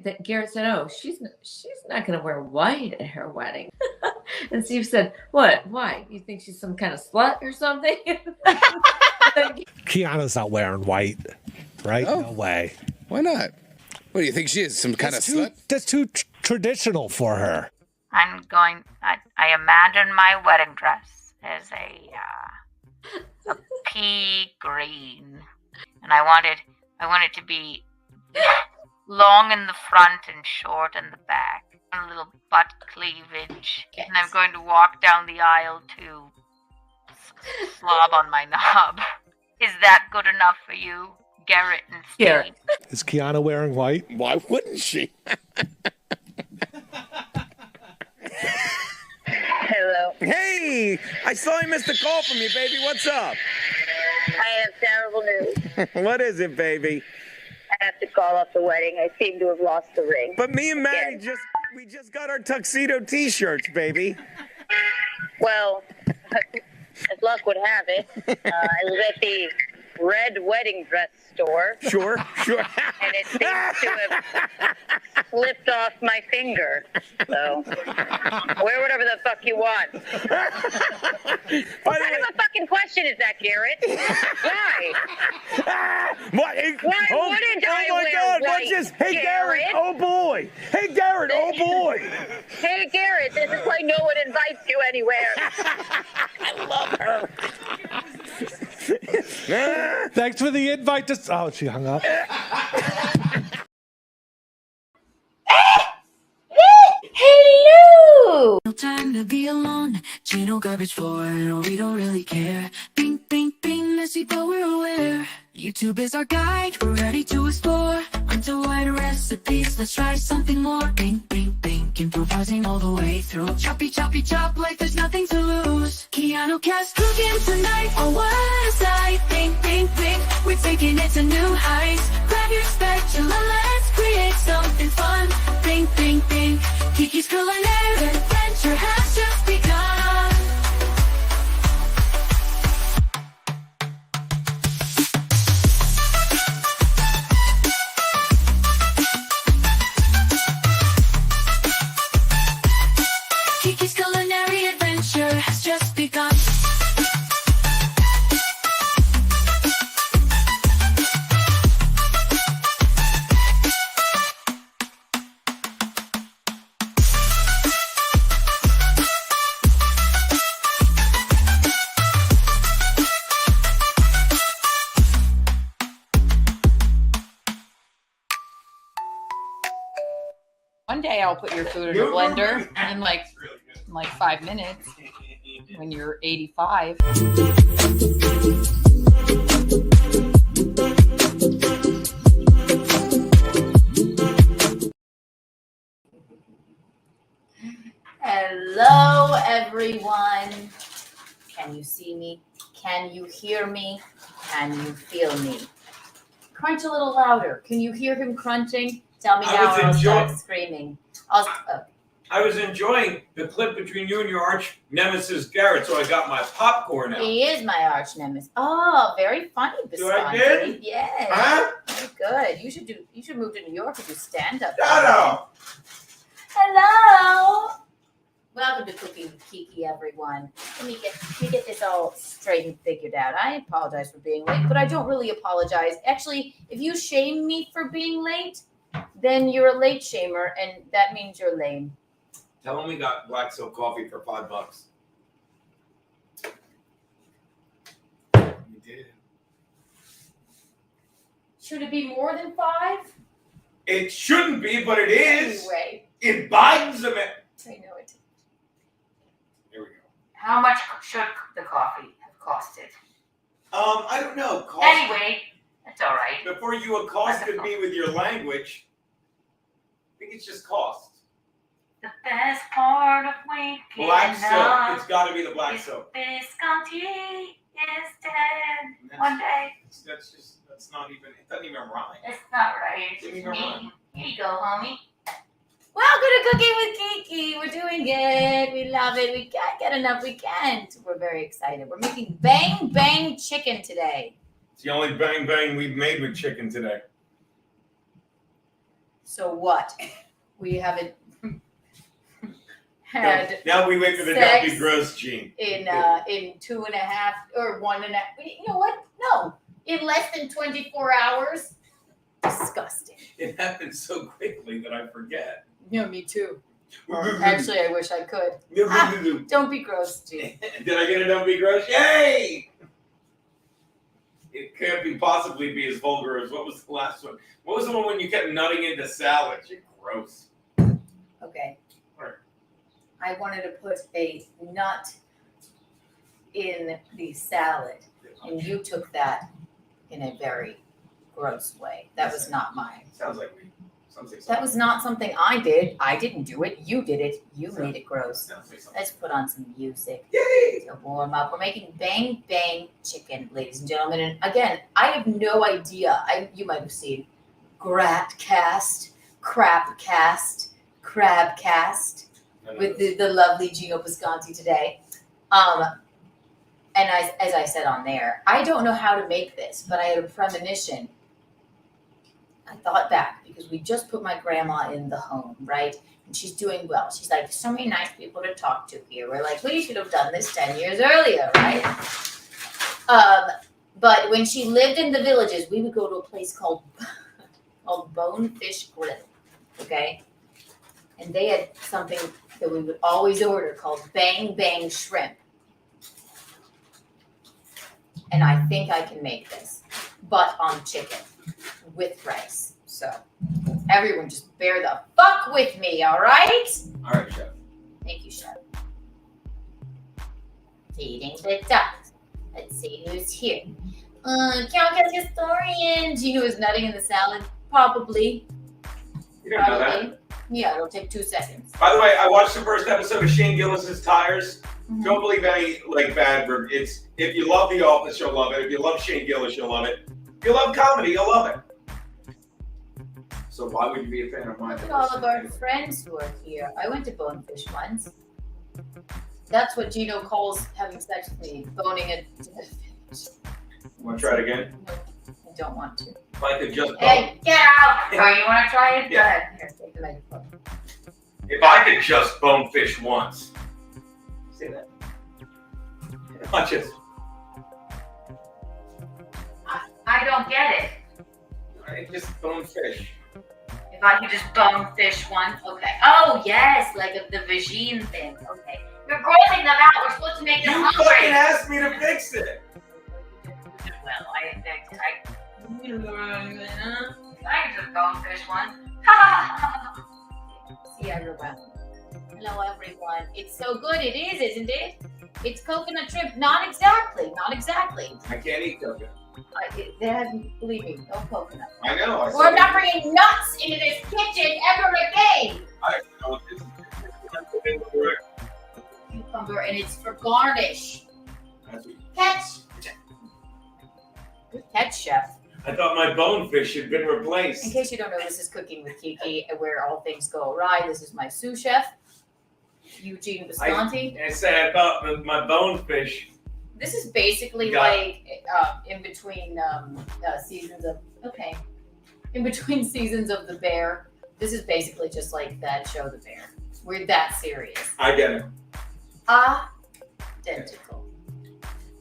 that Garrett said, "Oh, she's not going to wear white at her wedding." And Steve said, "What? Why? You think she's some kind of slut or something?" Kiana's not wearing white, right? Oh. No way. Why not? What do you think she is? Some kind of slut? That's too traditional for her. I imagine my wedding dress as a pea green, and I want it to be long in the front and short in the back, a little butt cleavage, and I'm going to walk down the aisle to slob on my knob. Is that good enough for you, Garrett and Steve? Garrett. Is Kiana wearing white? Why wouldn't she? Hello. Hey, I saw I missed a call from you, baby. What's up? I have terrible news. What is it, baby? I have to call off the wedding. I seem to have lost the ring. But me and Maddie Again. we just got our tuxedo T-shirts, baby. Well, as luck would have it, I was at the red wedding dress store. Sure. And it seems to have slipped off my finger. So, wear whatever the fuck you want. What kind of a fucking question is that, Garrett? Why? What? Why wouldn't I Oh my wear God! white, What's this? Hey, Garrett! Garrett? Oh boy! Hey, Garrett! Oh boy! Hey, Garrett, this is why no one invites you anywhere. I love her. Thanks for the invite to... Oh, she hung up. Hello. No time to be alone. Gino garbage for it, or we don't really care. Bing, bing, bing, messy, but we're aware. YouTube is our guide, we're ready to explore. Until white recipes, let's try something more. Bing, bing, bing, improvising all the way through. Choppy, choppy, chop, like there's nothing to lose. Keanu cast cooking tonight, oh what a sight. Bing, bing, bing, we're taking it to new heights. Grab your spatula, let's create something fun. Bing, bing, bing, Kiki's culinary adventure has just begun. Kiki's culinary adventure has just begun. One day I'll put your food in a blender in like 5 minutes when you're 85. Hello, everyone. Can you see me? Can you hear me? Can you feel me? Crunch a little louder. Can you hear him crunching? Tell me now or I'll start screaming. I was enjoying the clip between you and your arch nemesis Garrett, so I got my popcorn out. He is my arch nemesis. Oh, very funny, So I Visconti. did? Yes. Huh? Very good. You should move to New York and do stand-up. Shut up. Hello. Welcome to Cooking with Kiki, everyone. Let me get this all straight and figured out. I apologize for being late, but I don't really apologize. Actually, if you shame me for being late, then you're a late shamer, and that means you're lame. Tell him we got black silk coffee for $5. We did. Should it be more than 5? It shouldn't be, but it is. Anyway, In Biden's amendment. I know it. Here we go. How much should the coffee have costed? I don't know. Anyway, that's all right. Before you accosted me with your language, I think it's just cost. The best part of waking Black silk. up It's got to be the black is silk. Visconti is dead one day. That's not even, it doesn't even rhyme. It's not right. It's Didn't just even me. rhyme. Here you go, homie. Welcome to Cooking with Kiki. We're doing good. We love it. We can't get enough. We can't. We're very excited. We're making bang bang chicken today. It's the only bang bang we've made with chicken today. So what? We haven't had Now we wait for the sex Don't Be Gross gene. in 2.5 or 1.5. You know what? No, in less than 24 hours. Disgusting. It happened so quickly that I forget. No, me too. Actually, I wish I could. Don't be gross, Gene. Did I get a Don't Be Gross? Yay! It can't be possibly be as vulgar as what was the last one? What was the one when you kept nutting into salads? You're gross. Okay. Right. I wanted to put a nut in the salad, and you took that in a very gross way. That was not mine. Sounds like me. Sounds like That was not something I did. I didn't do it. You did it. You made it gross. Sounds like something. Let's put on some music Yay! to warm up. We're making bang bang chicken, ladies and gentlemen. And again, I have no idea. You might have seen Gratcast, Crapcast, Crabcast with the lovely Gino Visconti today. And as I said on there, I don't know how to make this, but I had a premonition. I thought back because we just put my grandma in the home, right? And she's doing well. She's like, so many nice people to talk to here. We're like, we should have done this 10 years earlier, right? But when she lived in the villages, we would go to a place called Bonefish Grill, okay? And they had something that we would always order called Bang Bang Shrimp. And I think I can make this, but on chicken with rice. So everyone just bear the fuck with me, all right? All right, Chef. Thank you, Chef. Feeding the ducks. Let's see who's here. Countess historian. Gino is nutting in the salad. Probably. You don't know that. Yeah, it'll take 2 seconds. By the way, I watched the first episode of Shane Gillis's Tires. Don't believe any bad verb. It's if you love The Office, you'll love it. If you love Shane Gillis, you'll love it. If you love comedy, you'll love it. So why would you be a fan of mine? Look at all of our friends who are here. I went to Bonefish once. That's what Gino calls having sex with me, boning a fish. Want to try it again? No, I don't want to. If I could just Hey, get out! Oh, you want to try it? Yeah. Go ahead. Here, take the microphone. If I could just bone fish once. See that? Watch it. I don't get it. I just bone fish. If I could just bone fish once, okay. Oh yes, like the vagine thing. Okay, you're grossing them out. We're supposed to make them You hungry. fucking asked me to fix it. Well, I can just bone fish one. See everyone. Hello everyone. It's so good. It is, isn't it? It's coconut shrimp. Not exactly. Not exactly. I can't eat coconut. Believe me, no coconut. I know. We're not bringing nuts into this kitchen ever again. I know what this is. Cucumber, and it's for garnish. That's what- Catch. Good catch, chef. I thought my bonefish had been In replaced. case you don't know, this is Cooking with Kiki, where all things go awry. This is my sous chef, Eugene Visconti. I said I thought my bonefish. This is basically Got like in between seasons of in between seasons of The Bear. This is basically just like that show, The Bear. We're that serious. I get it. Identical.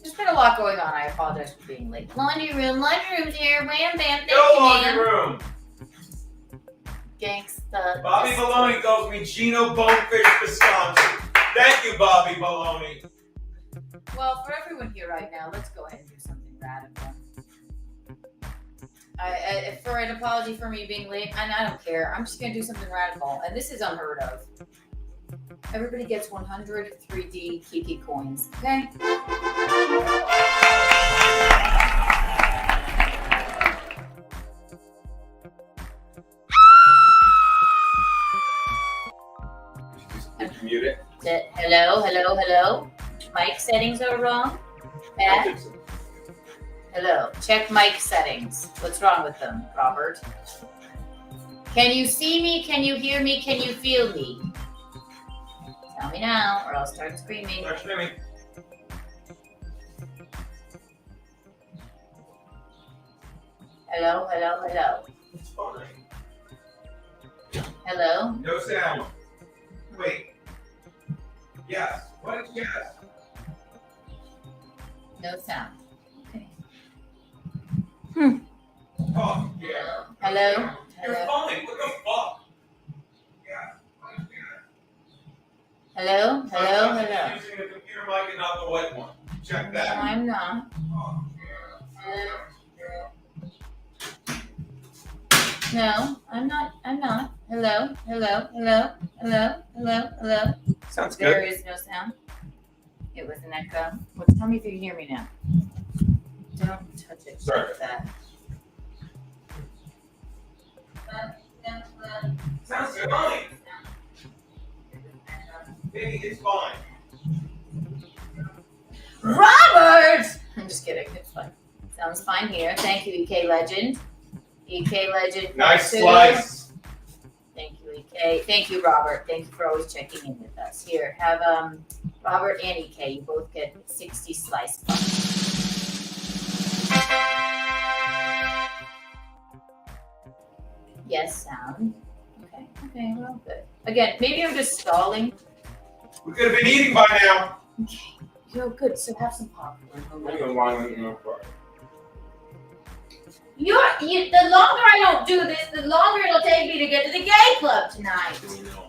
There's been a lot going on. I apologize for being late. Laundry room's here. Wham bam. Thank Go you, laundry ma'am. room. Gangsta. Bobby Baloney calls me Gino Bonefish Visconti. Thank you, Bobby Baloney. Well, for everyone here right now, let's go ahead and do something radical. For an apology for me being late, and I don't care. I'm just going to do something radical, and this is unheard of. Everybody gets 100 3D Kiki coins, okay? Did you mute it? Hello. Mic settings are wrong. Bad. Hello. Check mic settings. What's wrong with them, Robert? Can you see me? Can you hear me? Can you feel me? Tell me now, or I'll start screaming. Start screaming. Hello. It's fine. Hello? No sound. Wait. Yes. What is yes? No sound. Okay. Oh, yeah. Hello? You're Hello? fine. What the fuck? Yeah. Hello? Hello? You're Hello? using the computer mic and not the white one. Check No, that. I'm not. Oh, Hello? No, I'm not. I'm not. Hello? Hello? Hello? Hello? Hello? Hello? sounds There good. is no sound. It was an echo. Well, tell me if you can hear me now. Don't touch it. Sorry. Like that. Sounds fine. Baby, it's fine. Robert! I'm just kidding. It's fine. Sounds fine here. Thank you, EK Legend. EK Legend. Nice two. slice. Thank you, EK. Thank you, Robert. Thank you for always checking in with us. Here, have Robert and EK. You both get 60 slice bucks. Yes, sound. Okay. Okay. Well, good. Again, maybe I'm just stalling. We could have been eating by now. Okay. You're good. So have some popcorn. I'm gonna line it up for it. The longer I don't do this, the longer it'll take me to get to the gay club tonight. I know.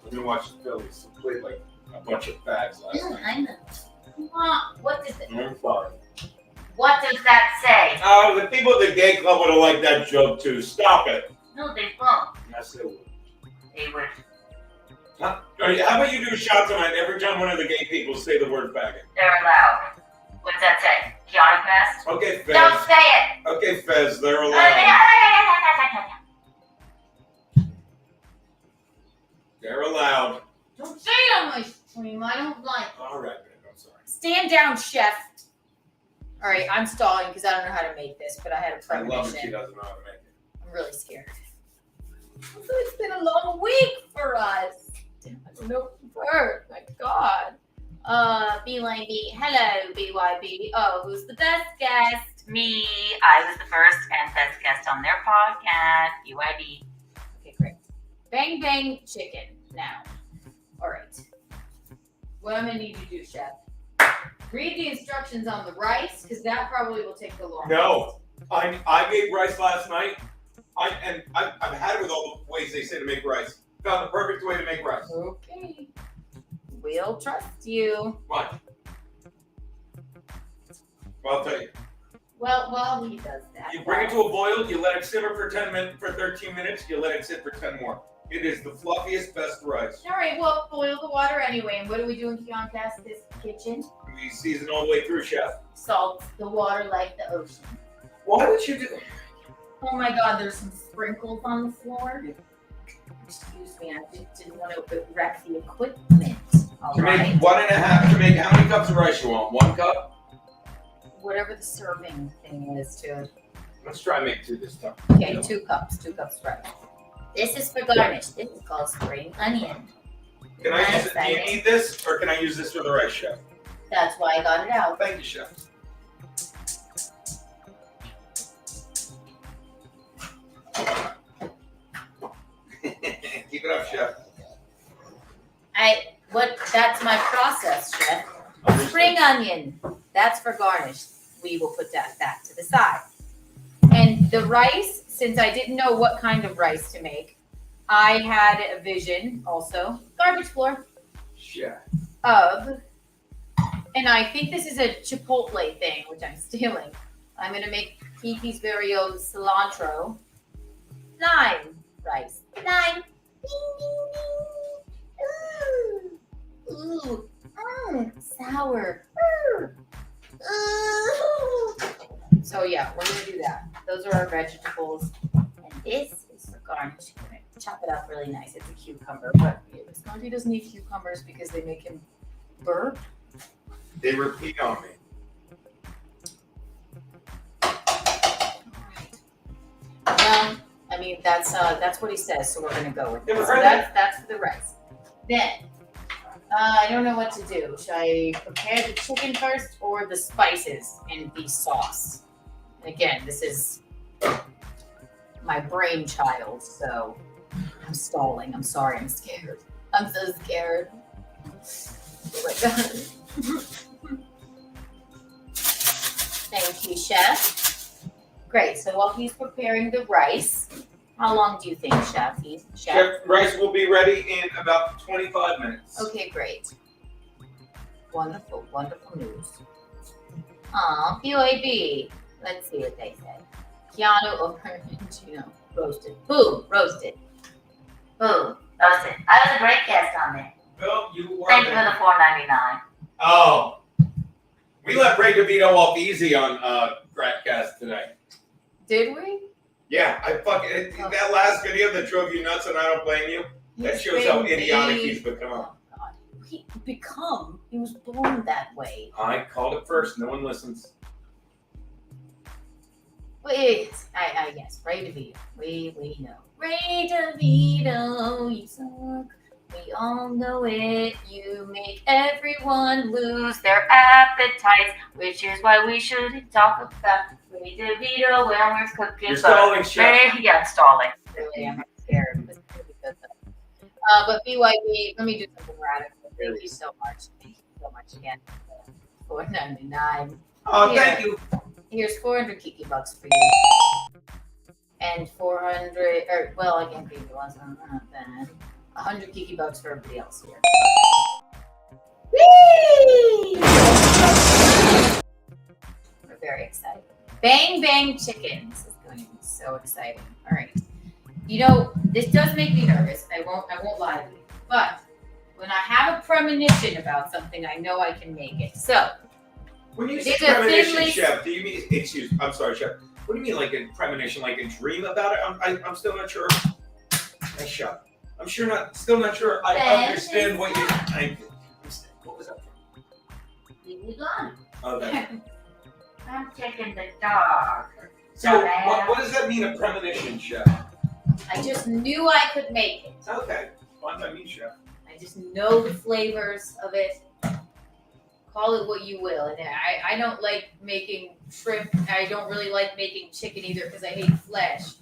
I've been watching the Phillies. They played like a bunch of fags last night. I know. What does it? I'm sorry. What does that say? Oh, the people at the gay club would have liked that joke too. Stop it. No, they won't. Yes, they would. They would. How about you do a shot tonight every time one of the gay people say the word faggot? They're allowed. What does that say? Keanu Fest? Okay, Fez. Don't say it. Okay, Fez, they're allowed. They're allowed. Don't say it on my stream. I don't like it. All right, babe, I'm sorry. Stand down, chef. All right, I'm stalling because I don't know how to make this, but I had a I love it. She premonition. doesn't know how to make it. I'm really scared. Also, it's been a long week for us. I don't know word. My God. BYB. Hello, BYB. Oh, who's the best guest? Me, I was the first and best guest on their podcast, UID. Okay, great. Bang Bang Chicken now. All right. What I'm gonna need you to do, chef. Read the instructions on the rice, because that probably will take the longest. No, I made rice last night. I've had it with all the ways they say to make rice. Found the perfect way to make rice. Okay. We'll trust you. What? Well, I'll tell you. Well, while he does that. You bring it to a boil. You let it simmer for 13 minutes. You let it sit for 10 more. It is the fluffiest, best rice. All right, well, boil the water anyway. And what do we do in Kioncast this kitchen? We season all the way through, chef. Salt the water like the ocean. Why would you do? Oh my God, there's some sprinkles on the floor. Excuse me, I just didn't want to wreck the equipment. All To right. make 1.5. To make how many cups of rice you want? 1 cup. Whatever the serving thing is to. Let's try and make 2 this time. Okay, 2 cups. 2 cups rice. This is for garnish. This is called spring onion. Can I use it? Do you need this, or can I use this for the rice, chef? That's why I got it out. Thank you, chef. Keep it up, chef. That's my process, chef. Spring onion. That's for garnish. We will put that to the side. And the rice, since I didn't know what kind of rice to make, I had a vision also, garbage floor, Chef. of, and I think this is a Chipotle thing, which I'm stealing. I'm going to make Kiki's very own cilantro lime rice. Lime. Ding, ding, ding. Ooh. Ooh. Sour. Ooh. So yeah, we're going to do that. Those are our vegetables. And this is for garnish. I'm going to chop it up really nice. It's a cucumber, but Visconti doesn't eat cucumbers because they make him burp. They repeat on me. Well, I mean that's what he says, so we're gonna go with it. Never So heard that's the rice. Then I don't know what to do. Should I prepare the chicken first or the spices in the sauce? And again, this is my brainchild, so I'm stalling. I'm sorry. I'm scared. I'm so scared. Oh my God. Thank you, Chef. Great. So while he's preparing the rice, how long do you think, Chef? Chef, rice will be ready in about 25 minutes. Okay, great. Wonderful, wonderful news. Aw, BYB. Let's see what they say. Keanu over Gino. Roasted. Boom, roasted. Boom. Roasted. I was a great guest on there. Bill, you were Thank you for the $4.99. Oh. We let Ray DeVito off easy on Gratcast today. Did we? Yeah, that last video that drove you nuts, and I don't blame you. That shows how idiotic he's become. Oh, God. He was born that way. I called it first. No one listens. Wait, yes, Ray DeVito. We know. Ray DeVito, you suck. We all know it. You make everyone lose their appetites, which is why we shouldn't talk about Ray DeVito when we're cooking. You're stalling, Chef. Yeah, I'm stalling. Really, I'm scared. It's really good though. But BYB, let me do something radical. Thank you so much. Thank you so much again. $4.99. Oh, thank you. Here's 400 Kiki bucks for you. And 400, or well, I can't give you one, so not bad. 100 Kiki bucks for everybody else here. Whee! We're very excited. Bang Bang Chicken. This is going to be so exciting. All right. You know, this does make me nervous. I won't lie to you. But when I have a premonition about something, I know I can make it. So, when you say premonition, Chef, do you mean, I'm sorry, Chef. What do you mean, like a premonition, like a dream about it? I'm still not sure. Nice shot. I'm still not sure. I understand what you. What was that? Leave me alone. Okay. I'm taking the dog. So, what does that mean, a premonition, Chef? I just knew I could make it. Okay. Fine by me, Chef. I just know the flavors of it. Call it what you will. And I don't like making shrimp. I don't really like making chicken either because I hate flesh.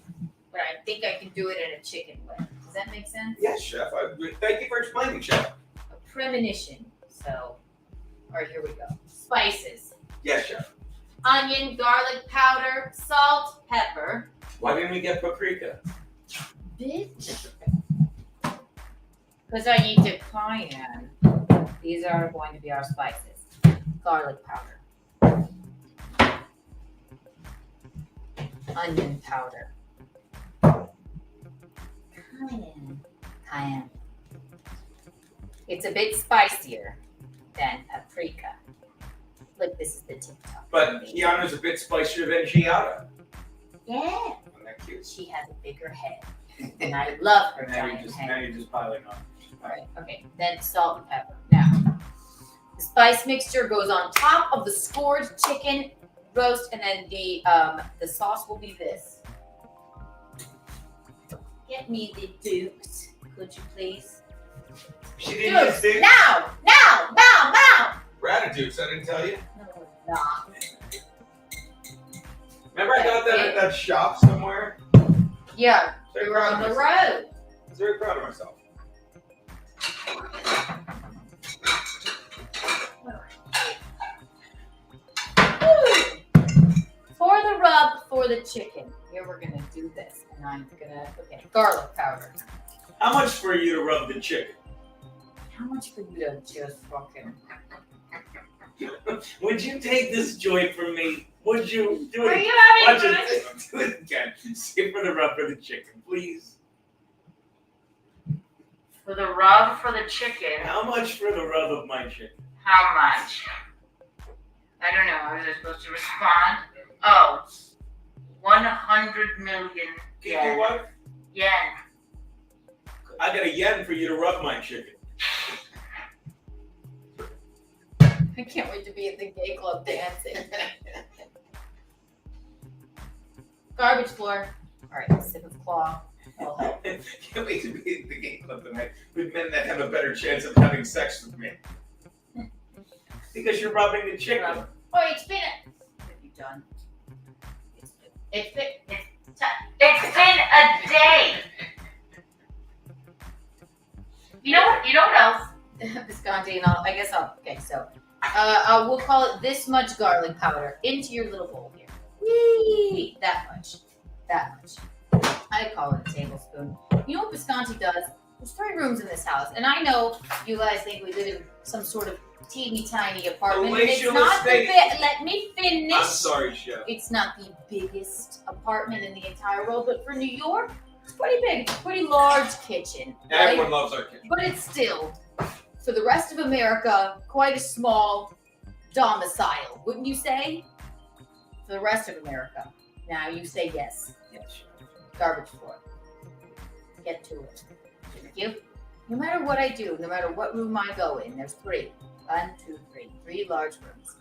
But I think I can do it in a chicken way. Does that make sense? Yes, Chef. Thank you for explaining, Chef. A premonition. So, all right, here we go. Spices. Yes, Chef. Onion, garlic powder, salt, pepper. Why didn't we get paprika? Bitch. Because I need to cayenne. These are going to be our spices. Garlic powder. Onion powder. Cayenne. It's a bit spicier than paprika. Look, this is the TikTok. But Keanu's a bit spicier than Giada. Yeah. Isn't that cute? She has a bigger head. And I love her Now giant you're head. just piling on. All right, okay. Then salt and pepper. Now, the spice mixture goes on top of the scored chicken roast, and then the sauce will be this. Get me the dukes, could you please? She didn't use Dukes? Now! Ratadukes, I didn't tell you. No, not. Remember I got that at that shop somewhere? Yeah, we Very were proud on of the myself. road. I was very proud of myself. For the rub, for the chicken. Here we're gonna do this, and I'm gonna garlic powder. How much for you to rub the chicken? How much for you to just fucking? Would you take this joint from me? Would you do Are it? you Watch having it. Do it again. Say for the rub for the chicken, please. For the rub for the chicken. How much for the rub of my chicken? How much? I don't know. Was I supposed to respond? Oh, 100 million Kiki, yen. what? Yen. I got a yen for you to rub my chicken. I can't wait to be at the gay club dancing. Garbage floor. All right, sip of claw. Can't wait to be at the gay club tonight with men that have a better chance of having sex with me. Because you're rubbing the chicken. Oh, it's been What have you done? It's been a day. You know what else? Visconti, and I guess okay, so we'll call it this much garlic powder into your little bowl here. Whee! That much. I call it a tablespoon. You know what Visconti does? There's 3 rooms in this house, and I know you guys think we live in some sort of teeny tiny apartment. And it's not let me finish. I'm sorry, Chef. It's not the biggest apartment in the entire world, but for New York, it's pretty big. It's a pretty large kitchen. Right? Everyone loves our kitchen. But it's still, for the rest of America, quite a small domicile, wouldn't you say? For the rest of America. Now you say yes. Yes. Garbage floor. Get to it. Thank you. No matter what I do, no matter what room I go in, there's 3. 1, 2, 3. 3 large rooms.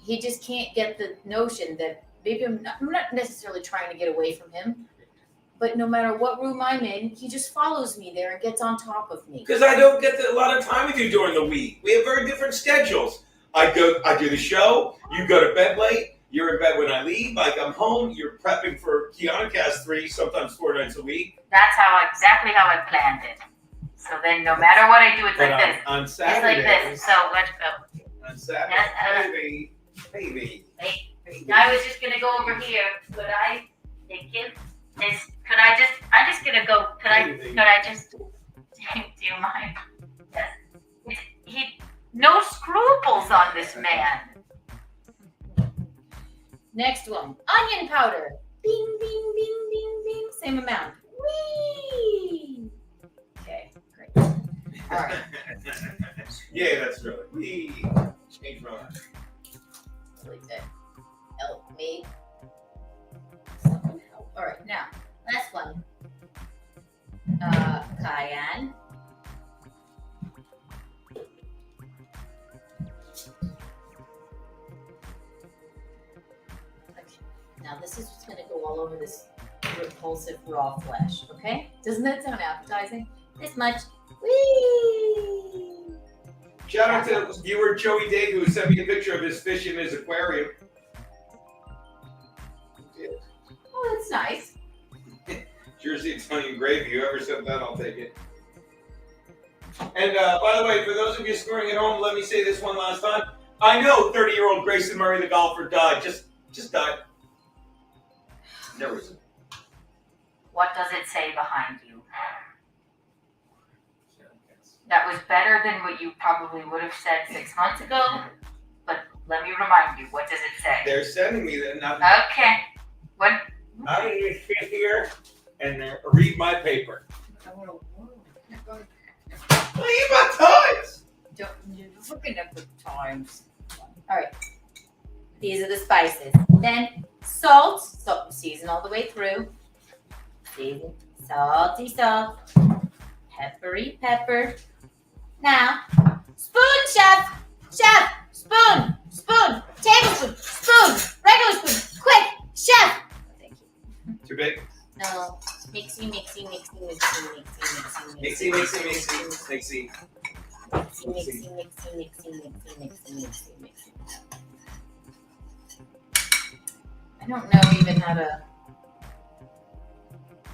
He just can't get the notion that maybe I'm not necessarily trying to get away from him, but no matter what room I'm in, he just follows me there and gets on top of me. Because I don't get a lot of time with you during the week. We have very different schedules. I do the show. You go to bed late. You're in bed when I leave. I come home. You're prepping for Kiana Cast 3, sometimes 4 nights a week. That's exactly how I planned it. So then no matter what I do, it's But like this. on It's Saturdays. like this. So let's go. On Saturdays, baby. I was just gonna go over here. Could I thank you? I'm just gonna go. Could I just do you mind? Yes. No scruples on this man. Next one, onion powder. Bing, bing, bing, bing, bing. Same amount. Whee! Okay, great. All right. Yeah, that's really. We change my life. Really good. Help me. Someone help. All right, now, last one. Cayenne. Now this is just going to go all over this repulsive raw flesh, okay? Doesn't that sound appetizing? This much. Whee! Shout out to viewer Joey Day who sent me a picture of his fish in his aquarium. Oh, that's nice. Jersey Italian gravy. Whoever sent that, I'll take it. And by the way, for those of you scoring at home, let me say this one last time. I know 30-year-old Grayson Murray, the golfer, died. Just died. No reason. What does it say behind you? That was better than what you probably would have said 6 months ago. But let me remind you, what does it say? They're sending me that. Okay. What? How do you sit here and read my paper? Leave my toys! You're looking at the times. All right. These are the spices. Then salt. Salt season all the way through. Season. Salty salt. Peppery pepper. Now, spoon, chef. Chef. Spoon. Spoon. Tablespoon. Spoon. Regular spoon. Quick. Chef. Thank you. Too big? No. Mixy, mixy, mixy, mixy, mixy, mixy, Mixy, mixy, mixy, mixy. mixy, mixy, mixy, mixy, mixy, mixy. I don't know even how to.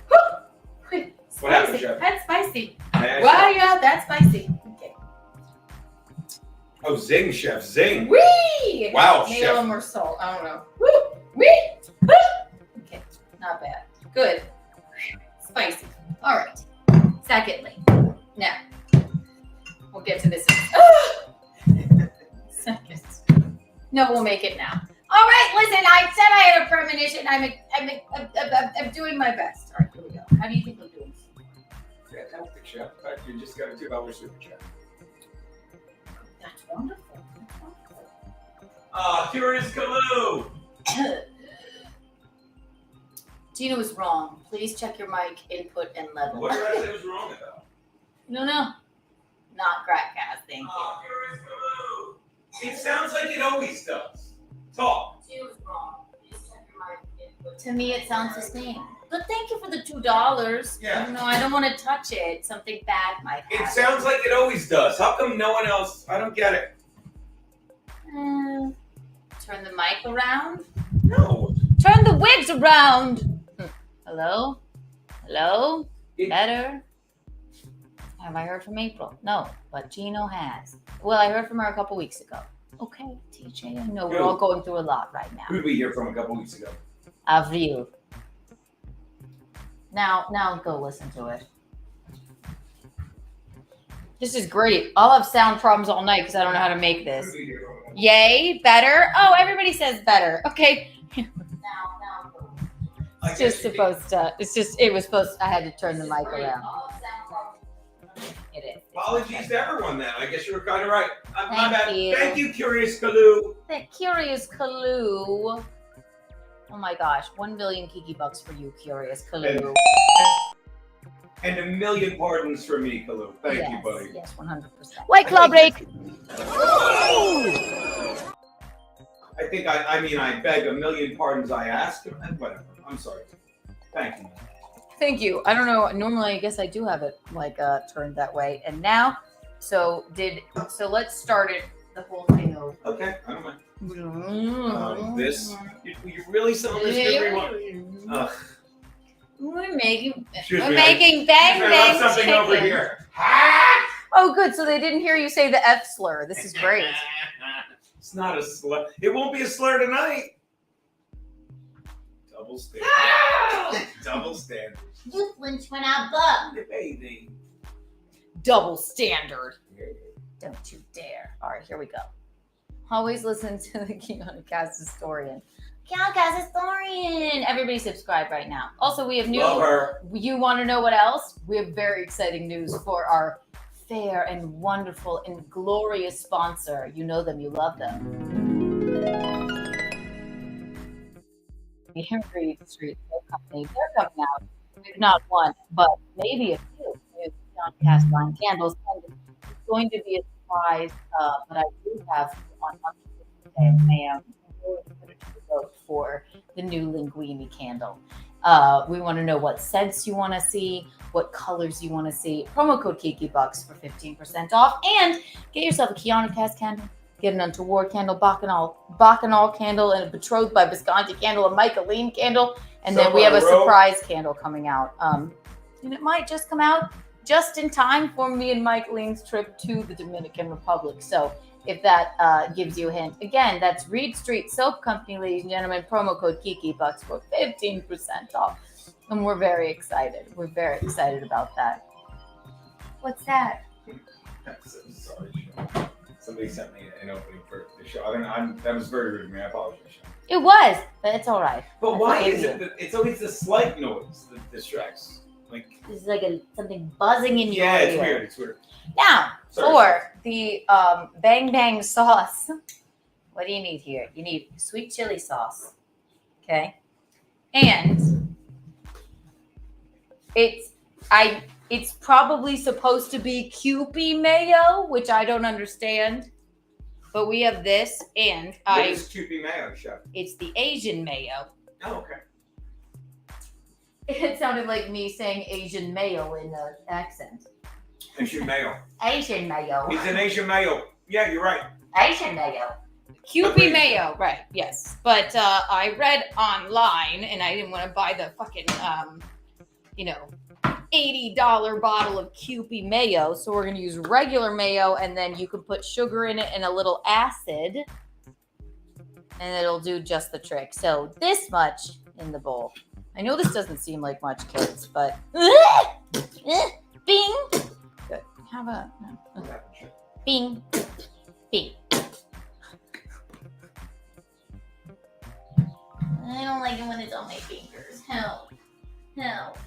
Whew! What happened, Spicy. Chef? That's spicy. May I, Wow, Chef? yeah, that's spicy. Okay. Oh, zing, Chef, zing. Whee! Wow, Maybe Chef. a little more salt. I don't know. Woo! Whee! Woo! Okay, not bad. Good. Spicy. All right. Secondly, now we'll get to this. Second. No, we'll make it now. All right, listen. I said I had a premonition. I'm doing my best. All right, here we go. How do you think I'm doing? Fantastic, Chef. In fact, you just got a $2 super chat. That's wonderful. Curious Kaloo. Gina was wrong. Please check your mic input and level. What did I say was wrong about? No. Not crack casting. Curious Kaloo. It sounds like it always does. Talk. Gina was wrong. Please check your mic input. To me, it sounds the same. But thank you for the $2. Yeah. No, I don't want to touch it. Something bad might happen. It sounds like it always does. How come no one else? I don't get it. Turn the mic around. No. Turn the wigs around. Hello? Hello? It- Better? Have I heard from April? No, but Gino has. Well, I heard from her a couple weeks ago. Okay, TJ, I know we're all going through a lot right Who now. did we hear from a couple weeks ago? Avril. Now go listen to it. This is great. I'll have sound problems all night because I don't know how to make this. Who did we hear from? Yay, better. Oh, everybody says better. Okay. Now. It's just supposed to. It was supposed. I had to turn the mic around. It is. Apologies to everyone then. I guess you were kind of right. My Thank bad. you. Thank you, Curious Kaloo. That Curious Kaloo. Oh my gosh, 1 billion Kiki bucks for you, Curious Kaloo. And a million pardons for me, Kaloo. Thank you, buddy. Yes, 100%. White Claw break. I think I beg a million pardons I ask. Whatever. I'm sorry. Thank you. Thank you. I don't know. Normally, I guess I do have it turned that way, and now, so let's start it the whole thing over. Okay, I don't mind. This you really selling this to everyone? We're making Excuse me, bang bang something chicken. over here. Oh, good. So they didn't hear you say the F slur. This is great. It's not a slur. It won't be a slur tonight. Double standard. Double standard. You flinch when I buck. Baby. Double standard. Don't you dare. All right, here we go. Always listen to the Kiana Cast Historian. Kiana Cast Historian. Everybody subscribe right now. Also, we have new. Love her. You want to know what else? We have very exciting news for our fair and wonderful and glorious sponsor. You know them, you love them. The Henry Street Soap Company. They're coming out with not one, but maybe a few new Kiana Cast line candles. And it's going to be a surprise, but I do have on Monday. I am really excited to vote for the new linguine candle. We want to know what scents you want to see, what colors you want to see. Promo code Kiki Bucks for 15% off, and get yourself a Kiana Cast candle, get an Untoward candle, Bacchanal candle, and a Betrothed by Visconti candle, a Michaeline candle, and then we have a surprise candle coming out. And it might just come out just in time for me and Michaeline's trip to the Dominican Republic. So if that gives you a hint. Again, that's Reed Street Soap Company, ladies and gentlemen. Promo code Kiki Bucks for 15% off. And we're very excited. We're very excited about that. What's that? I'm so sorry. Somebody sent me an opening for the show. That was very rude of me. I apologize. It was, but it's all right. But why is it that it's always the slight noise that distracts? Like it's like something buzzing in your ear. ear. Yeah, it's weird. It's weird. Now, Sorry. for the Bang Bang sauce, what do you need here? You need sweet chili sauce, okay? And it's probably supposed to be Kewpie mayo, which I don't understand. But we have this, and What is Kewpie mayo, chef? It's the Asian mayo. Oh, okay. It sounded like me saying Asian mayo in an accent. Asian mayo. Asian mayo. He's an Asian mayo. Yeah, you're right. Asian mayo. Kewpie mayo, right, yes. But I read online, and I didn't want to buy the fucking, $80 bottle of Kewpie mayo. So we're going to use regular mayo, and then you can put sugar in it and a little acid, and it'll do just the trick. So this much in the bowl. I know this doesn't seem like much, kids, but bing. Good. How about bing, bing. I don't like it when it's on my fingers. Help. Help.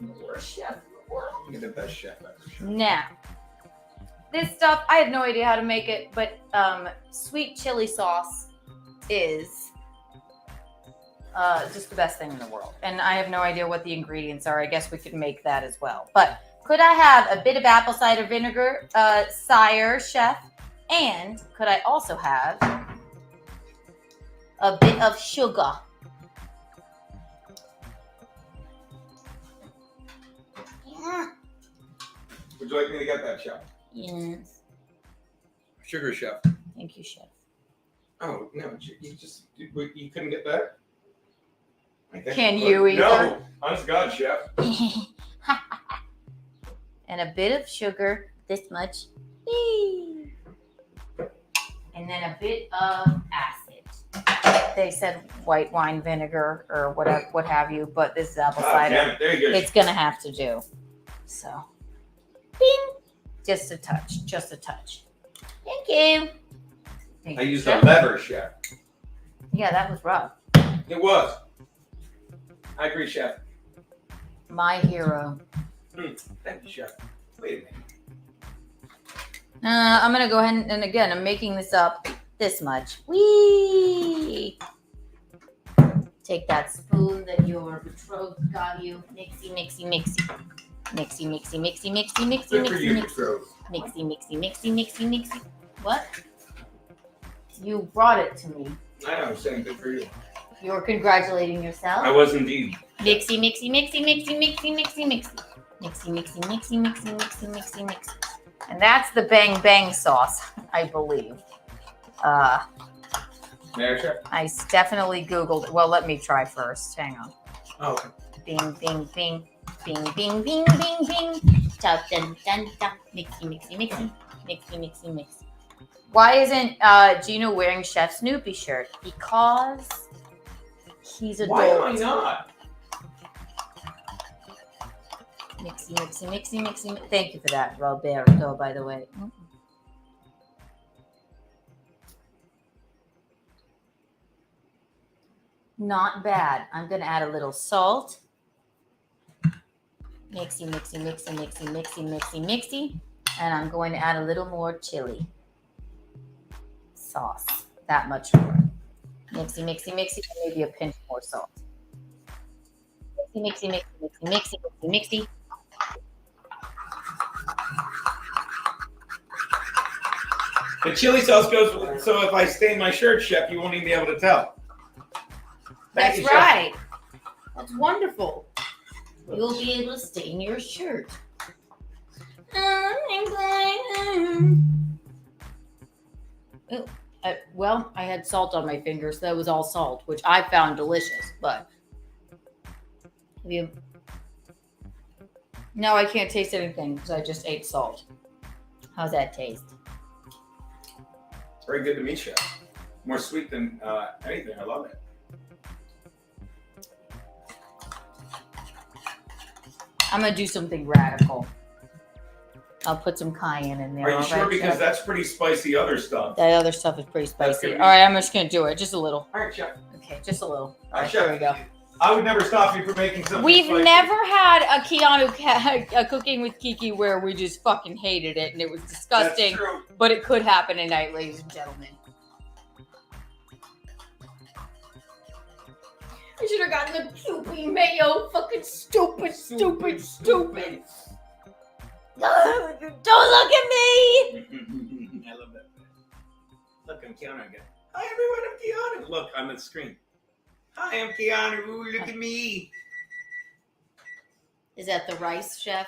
I'm the worst chef in the world. You're the best chef ever. Chef. Now, this stuff, I have no idea how to make it, but sweet chili sauce is just the best thing in the world. And I have no idea what the ingredients are. I guess we could make that as well. But could I have a bit of apple cider vinegar, sire, chef? And could I also have a bit of sugar? Would you like me to get that, chef? Yes. Sugar, chef. Thank you, chef. Oh, no. You couldn't get that? Can you either? No. Honest to God, chef. and a bit of sugar, this much. Whee! And then a bit of acid. They said white wine vinegar or whatever, what have you, but this is apple cider. Damn it. There you go. It's gonna have to do. So, bing, just a touch, just a touch. Thank you. Thank I you, used a Chef. lever, Chef. Yeah, that was rough. It was. I agree, Chef. My hero. Thank you, Chef. Wait a minute. I'm gonna go ahead and again, I'm making this up this much. Whee! Take that spoon that your betrothed got you. Mixy, mixy, mixy. Mixy, mixy, mixy, mixy, mixy, Good for mixy, you, mixy. betrothed. Mixy, mixy, mixy, mixy, mixy. What? You brought it to me. I know, I'm saying good for you. You were congratulating yourself. I was indeed. Mixy, mixy, mixy, mixy, mixy, mixy, mixy. Mixy, mixy, mixy, mixy, mixy, mixy, mixy. And that's the bang bang sauce, I believe. Mayor Chef? I definitely Googled it. Well, let me try first. Hang on. Oh, okay. Bing, bing, bing. Bing, bing, bing, bing, bing. Dun, dun, dun, dun. Mixy, mixy, mixy. Mixy, mixy, mixy. Why isn't Gino wearing Chef Snoopy shirt? Because he's adult. Why am I not? Mixy, mixy, mixy, mixy. Thank you for that, Roberto, by the way. Not bad. I'm going to add a little salt. Mixy, mixy, mixy, mixy, mixy, mixy, mixy. And I'm going to add a little more chili sauce. That much more. Mixy, mixy, mixy, and maybe a pinch more salt. Mixy, mixy, mixy, mixy, mixy, mixy, mixy. The chili sauce goes with, so if I stain my shirt, Chef, you won't even be able to tell. Thank That's you, Chef. right. That's wonderful. You'll be able to stain your shirt. Well, I had salt on my fingers. So that was all salt, which I found delicious. But no, I can't taste anything because I just ate salt. How's that taste? It's very good to me, Chef. More sweet than anything. I love it. I'm gonna do something radical. I'll put some cayenne in there. Are you sure? right, Because Chef? that's pretty spicy other stuff. That other stuff is pretty That's spicy. gonna All be- right, I'm just gonna do it, just a little. All right, Chef. Okay, just a little. All right, Chef, there we go. I would never stop you from making something We've spicy. never had a Keanu cooking with Kiki where we just fucking hated it and it was disgusting. That's true. But it could happen tonight, ladies and gentlemen. I should have gotten the poopy mayo. Fucking stupid, stupid, stupid. Don't look at me. I love that. Look, I'm Keanu again. Hi, everyone. I'm Keanu. Look, I'm on the screen. Hi, I'm Keanu. Ooh, look at me. Is that the rice, Chef?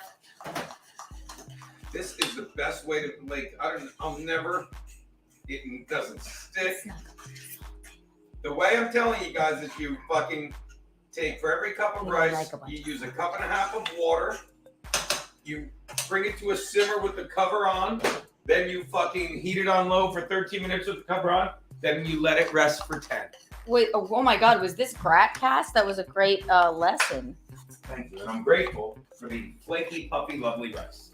This is the best way to, like, I'll never, it doesn't stick. The way I'm telling you guys is you fucking take, for every cup of rice, you use a cup and a half of water. You bring it to a simmer with the cover on. Then you fucking heat it on low for 13 minutes with the cover on. Then you let it rest for 10. Wait, oh my God, was this crack cast? That was a great lesson. Thank you. And I'm grateful for the flaky, puffy, lovely rice.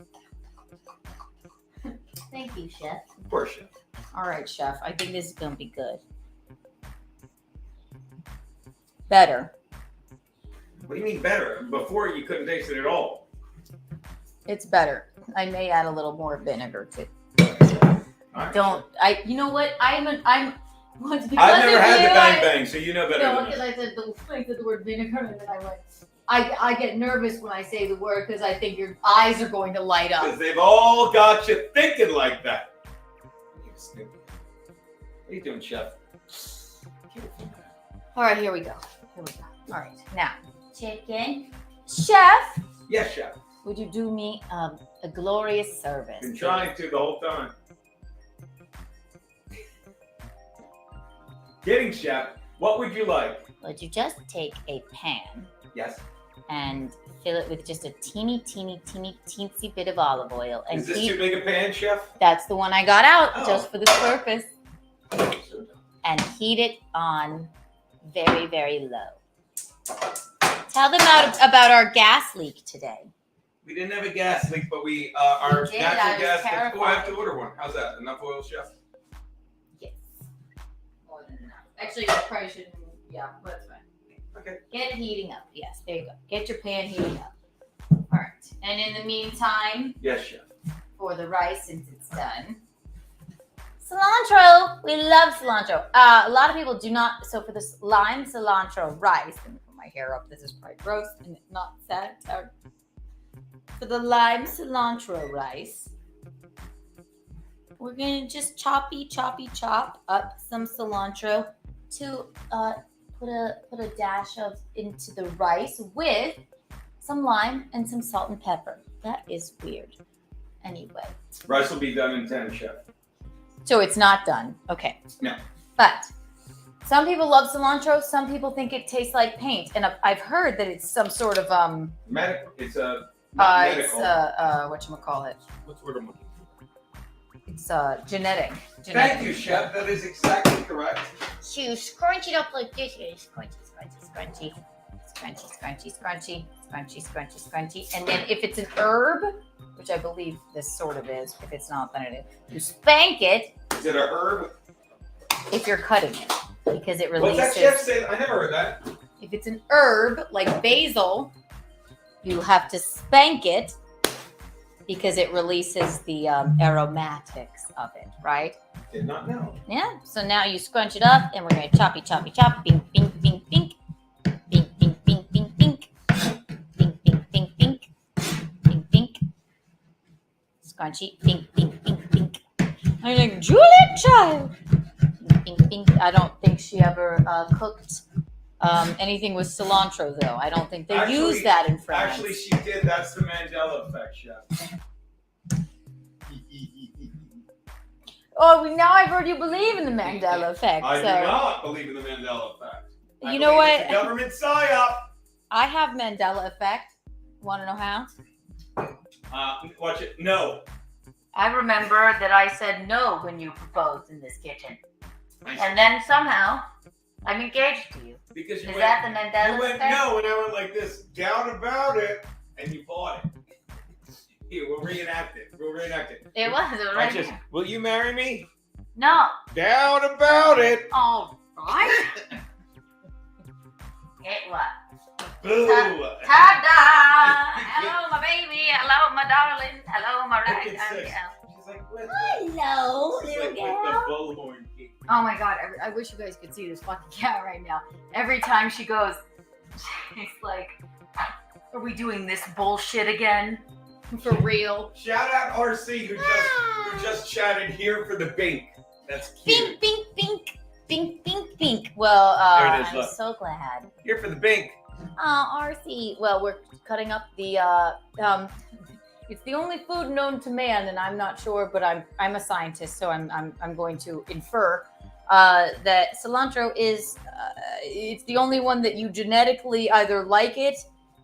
Thank you, Chef. Of course, Chef. All right, Chef. I think this is going to be good. Better. What do you mean better? Before you couldn't taste it at all. It's better. I may add a little more vinegar too. All right. Don't. You know what? I'm. Because I've never had the bang I- bang, so you know better. No, than because me. I said the word vinegar, and then I went. I get nervous when I say the word because I think your eyes are going to light up. Because they've all got you thinking like that. What are you doing, Chef? All right, here we go. Here we go. All right, now chicken, Chef. Yes, Chef. Would you do me a glorious service? Been trying to the whole time. Kidding, Chef. What would you like? Would you just take a pan Yes. and fill it with just a teensy bit of olive oil. And Is this too big a pan, chef? That's the one I got out Oh. just for this purpose. And heat it on very, very low. Tell them about our gas leak today. We didn't have a gas leak, but our did, natural I was gas. terrified. Oh, I have to order one. How's that? Enough oil, chef? Yes. More than enough. Actually, you probably shouldn't. Yeah, that's fine. Okay. Get it heating up. Yes, there you go. Get your pan heating up. All right. And in the meantime, Yes, chef. for the rice, since it's done, cilantro. We love cilantro. A lot of people do not. So for this lime cilantro rice, let me put my hair up. This is probably gross and not sanitary. For the lime cilantro rice, we're gonna just chop up some cilantro to put a dash of into the rice with some lime and some salt and pepper. That is weird. Anyway. Rice will be done in 10, chef. So it's not done. Okay. No. But some people love cilantro. Some people think it tastes like paint, and I've heard that it's some sort of Medical. It's a medical. whatchamacallit. What's the word I'm looking for? It's genetic. Thank you, chef. That is exactly correct. So you scrunch it up like this. Scrunchy. And then if it's an herb, which I believe this sort of is, if it's not, then it is. You spank it. Is it a herb? If you're cutting it, because it releases. What's that chef say? I never heard that. If it's an herb like basil, you have to spank it because it releases the aromatics of it, right? Did not know. Yeah. So now you scrunch it up, and we're gonna chop. Bing, bing, bing, bing. Bing, bing, bing, bing, bing. Bing, bing, bing, bing. Bing, bing. Scrunchy. Bing, bing, bing, bing. I'm like, Juliet, child. Bing, bing. I don't think she ever cooked anything with cilantro, though. I don't think they use that in France. Actually, she did. That's the Mandela effect, chef. Oh, now I've heard you believe in the Mandela effect. I so. do not believe in the Mandela effect. You know what? It's a government psyop. I have Mandela effect. Want to know how? Watch it. No. I remember that I said no when you proposed in this kitchen. And then somehow I'm engaged to you. Because you Is went, that the Mandela you went effect? no, and I went like this, down about it, and you bought it. Here, we'll reenact it. It was Watch right this. here. Will you marry me? No. Down about it. All right. It was. Boo. Ta-da! Hello, my baby. Hello, my darling. Hello, my right It's girl. six. She's like, what? Hello, She's little like with the girl. bullhorn Kiki. Oh my god, I wish you guys could see this fucking cat right now. Every time she goes, she's like, are we doing this bullshit again? For real? Shout out RC who just chatted here for the bink. That's cute. Bink, bink, bink, bink, bink, bink. Well, There it is, I'm look. so glad. Here for the bink. RC. Well, we're cutting up the it's the only food known to man, and I'm not sure, but I'm a scientist, so I'm going to infer that cilantro is it's the only one that you genetically either like it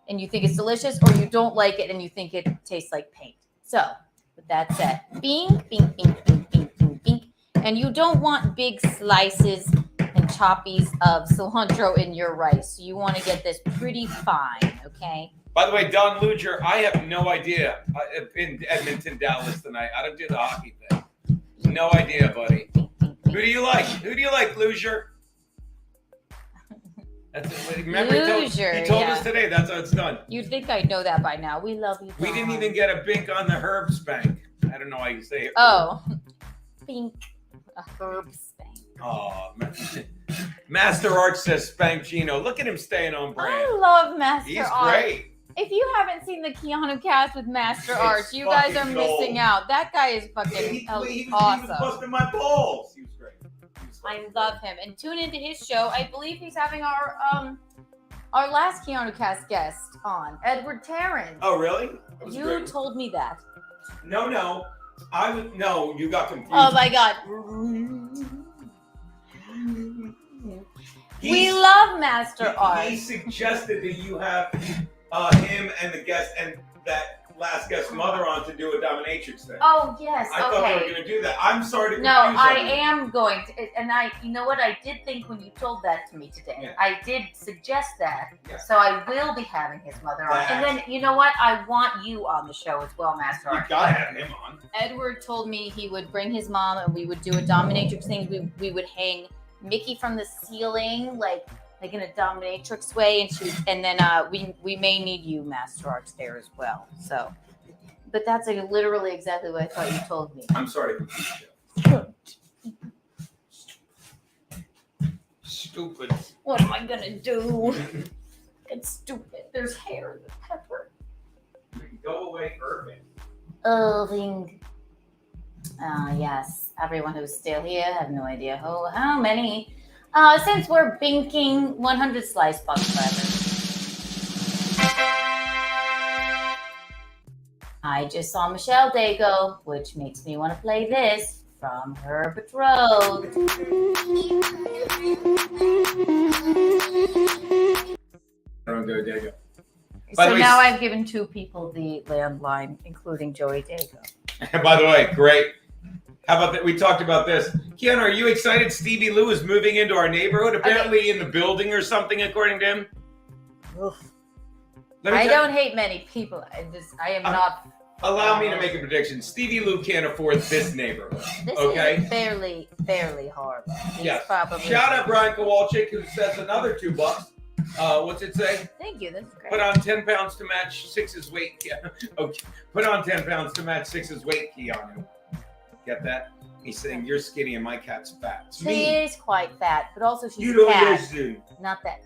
and you think it's delicious, or you don't like it and you think it tastes like paint. So, with that said, bing, bing, bing, bing, bing, bing, bing, and you don't want big slices and choppies of cilantro in your rice. So you want to get this pretty fine, okay? By the way, Don Luger, I have no idea in Edmonton, Dallas tonight. I don't do the hockey thing. No idea, buddy. Who do you like? Luger? That's it. Remember, he told us today. That's how it's done. You'd think I'd know that by now. We love you. We didn't even get a bink on the herb spank. I don't know how you say it. Oh, bink, a herb spank. Oh, Master Art says spank Gino. Look at him staying on brand. I love Master He's Art. great. If you haven't seen the Keanu cast with Master It's Art, you guys are fucking gold. missing out. That guy is fucking He awesome. was busting my balls. He was great. I love him. And tune into his show. I believe he's having our last Keanu cast guest on, Edward Tarrant. Oh, really? That was You great. told me that. No. You got confused. Oh my god. We love Master Art. He suggested that you have him and the guest and that last guest mother on to do a dominatrix thing. Oh yes. I thought they were going to do that. I'm sorry to confuse No, I everyone. am going to, and you know what? I did think when you told that to me today. Yeah. I did suggest that, Yeah. so I will be having his mother on. And then you know what? I want you on the show as well, Master You Arch. gotta have him on. Edward told me he would bring his mom and we would do a dominatrix thing. We would hang Mickey from the ceiling, like in a dominatrix way, and then we may need you, Master Arch, there as well. So, but that's like literally exactly what I thought you told me. I'm sorry to confuse you. Stupid. What am I gonna do? It's stupid. There's hair in the pepper. Go away, Irving. Irving. Yes. Everyone who's still here, I have no idea how many. Since we're binking 100 slice bugs forever. I just saw Michelle Dago, which makes me want to play this from her betrothed. So now I've given 2 people the landline, including Joey Dago. By the way, great. How about that? We talked about this. Keanu, are you excited? Stevie Lou is moving into our neighborhood, apparently in the building or something, according to him. I don't hate many people. I am not. Allow me to make a prediction. Stevie Lou can't afford this neighborhood. This Okay? is barely horrible. He's Yes. probably. Shout out Brian Kowalczyk, who says another $2. What's it say? Thank you. That's great. Put on 10 pounds to match 6's weight. Yeah. Okay. Put on 10 pounds to match 6's weight, Keanu. Get that? He's saying you're skinny and my cat's fat. It's She me. is quite fat, but also she's You a don't cat. listen. Not that.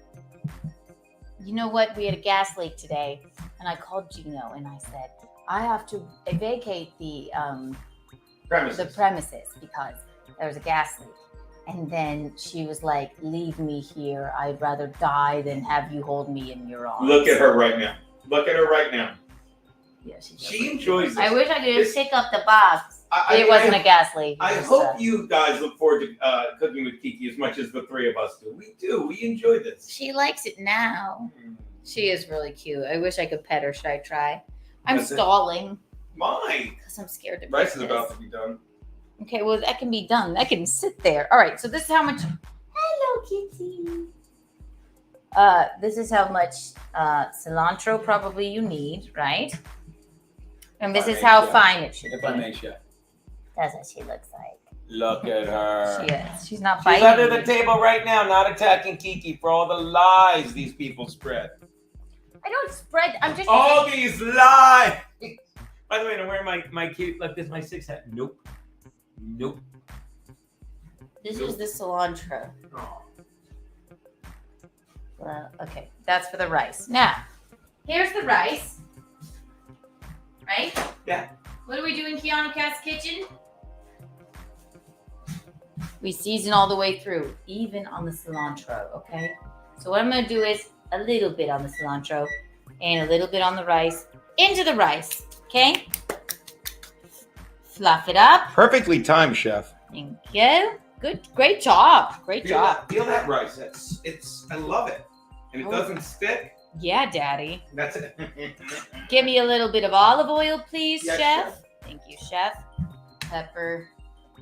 You know what? We had a gas leak today, and I called Gino and I said I have to vacate the premises because there was a gas leak. And then she was like, "Leave me here. I'd rather die than have you hold me in your arms." Look at her right now. Look at her right now. Yeah, She enjoys this. I wish I could just pick up the box. I It wasn't a gas leak. I It was, hope you guys look forward to cooking with Kiki as much as the 3 of us do. We do. We enjoy this. She likes it now. She is really cute. I wish I could pet her. Should I try? I'm That's it. stalling Why? because I'm scared to. Rice pick is this. about to be done. Okay, well that can be done. That can sit there. All right. So this is how much. Hello, kitty. This is how much cilantro probably you need, right? And this If I is may, how chef. fine it should If be. I may, chef. That's what she looks like. Look at her. She is. She's not She's fighting. under the me. table right now, not attacking Kiki for all the lies these people spread. I don't spread. I'm just. All these lies. By the way, I'm wearing my cute, like this, my 6 hat. Nope. Nope. This is the cilantro. Oh. Okay, that's for the rice. Now, here's the rice. Right? Yeah. What do we do in Keanu Cat's kitchen? We season all the way through, even on the cilantro, okay? So what I'm going to do is a little bit on the cilantro and a little bit on the rice into the rice, okay? Fluff it up. Perfectly timed, chef. Thank you. Good. Great job. Great job. Feel that rice. I love it. And it Oh. doesn't stick. Yeah, Daddy. That's it. Give me a little bit of olive oil, please, Yes, Chef. Chef. Thank you, Chef. Pepper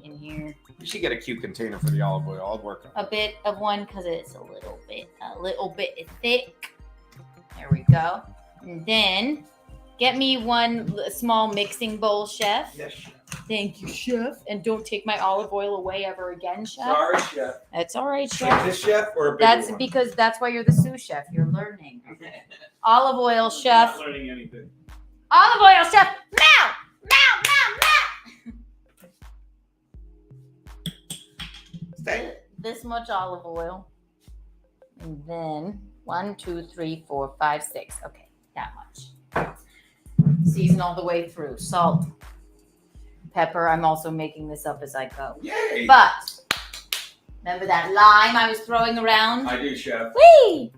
in here. You should get a cute container for the olive oil. I'll work on it. A bit of one because it's a little bit thick. There we go. And then get me one small mixing bowl, Chef. Yes, chef. Thank you, Chef. And don't take my olive oil away ever again, Chef. Sorry, chef. That's all right, Like Chef. this chef or a bigger That's one? because that's why you're the sous chef. You're learning. Olive oil, I'm Chef. not learning anything. Olive oil, Chef. Now! Now! Stay. This much olive oil. And then 1, 2, 3, 4, 5, 6. Okay, that much. Season all the way through. Salt. Pepper. I'm also making this up as I go. Yay. But remember that lime I was throwing around? I do, chef. Whee!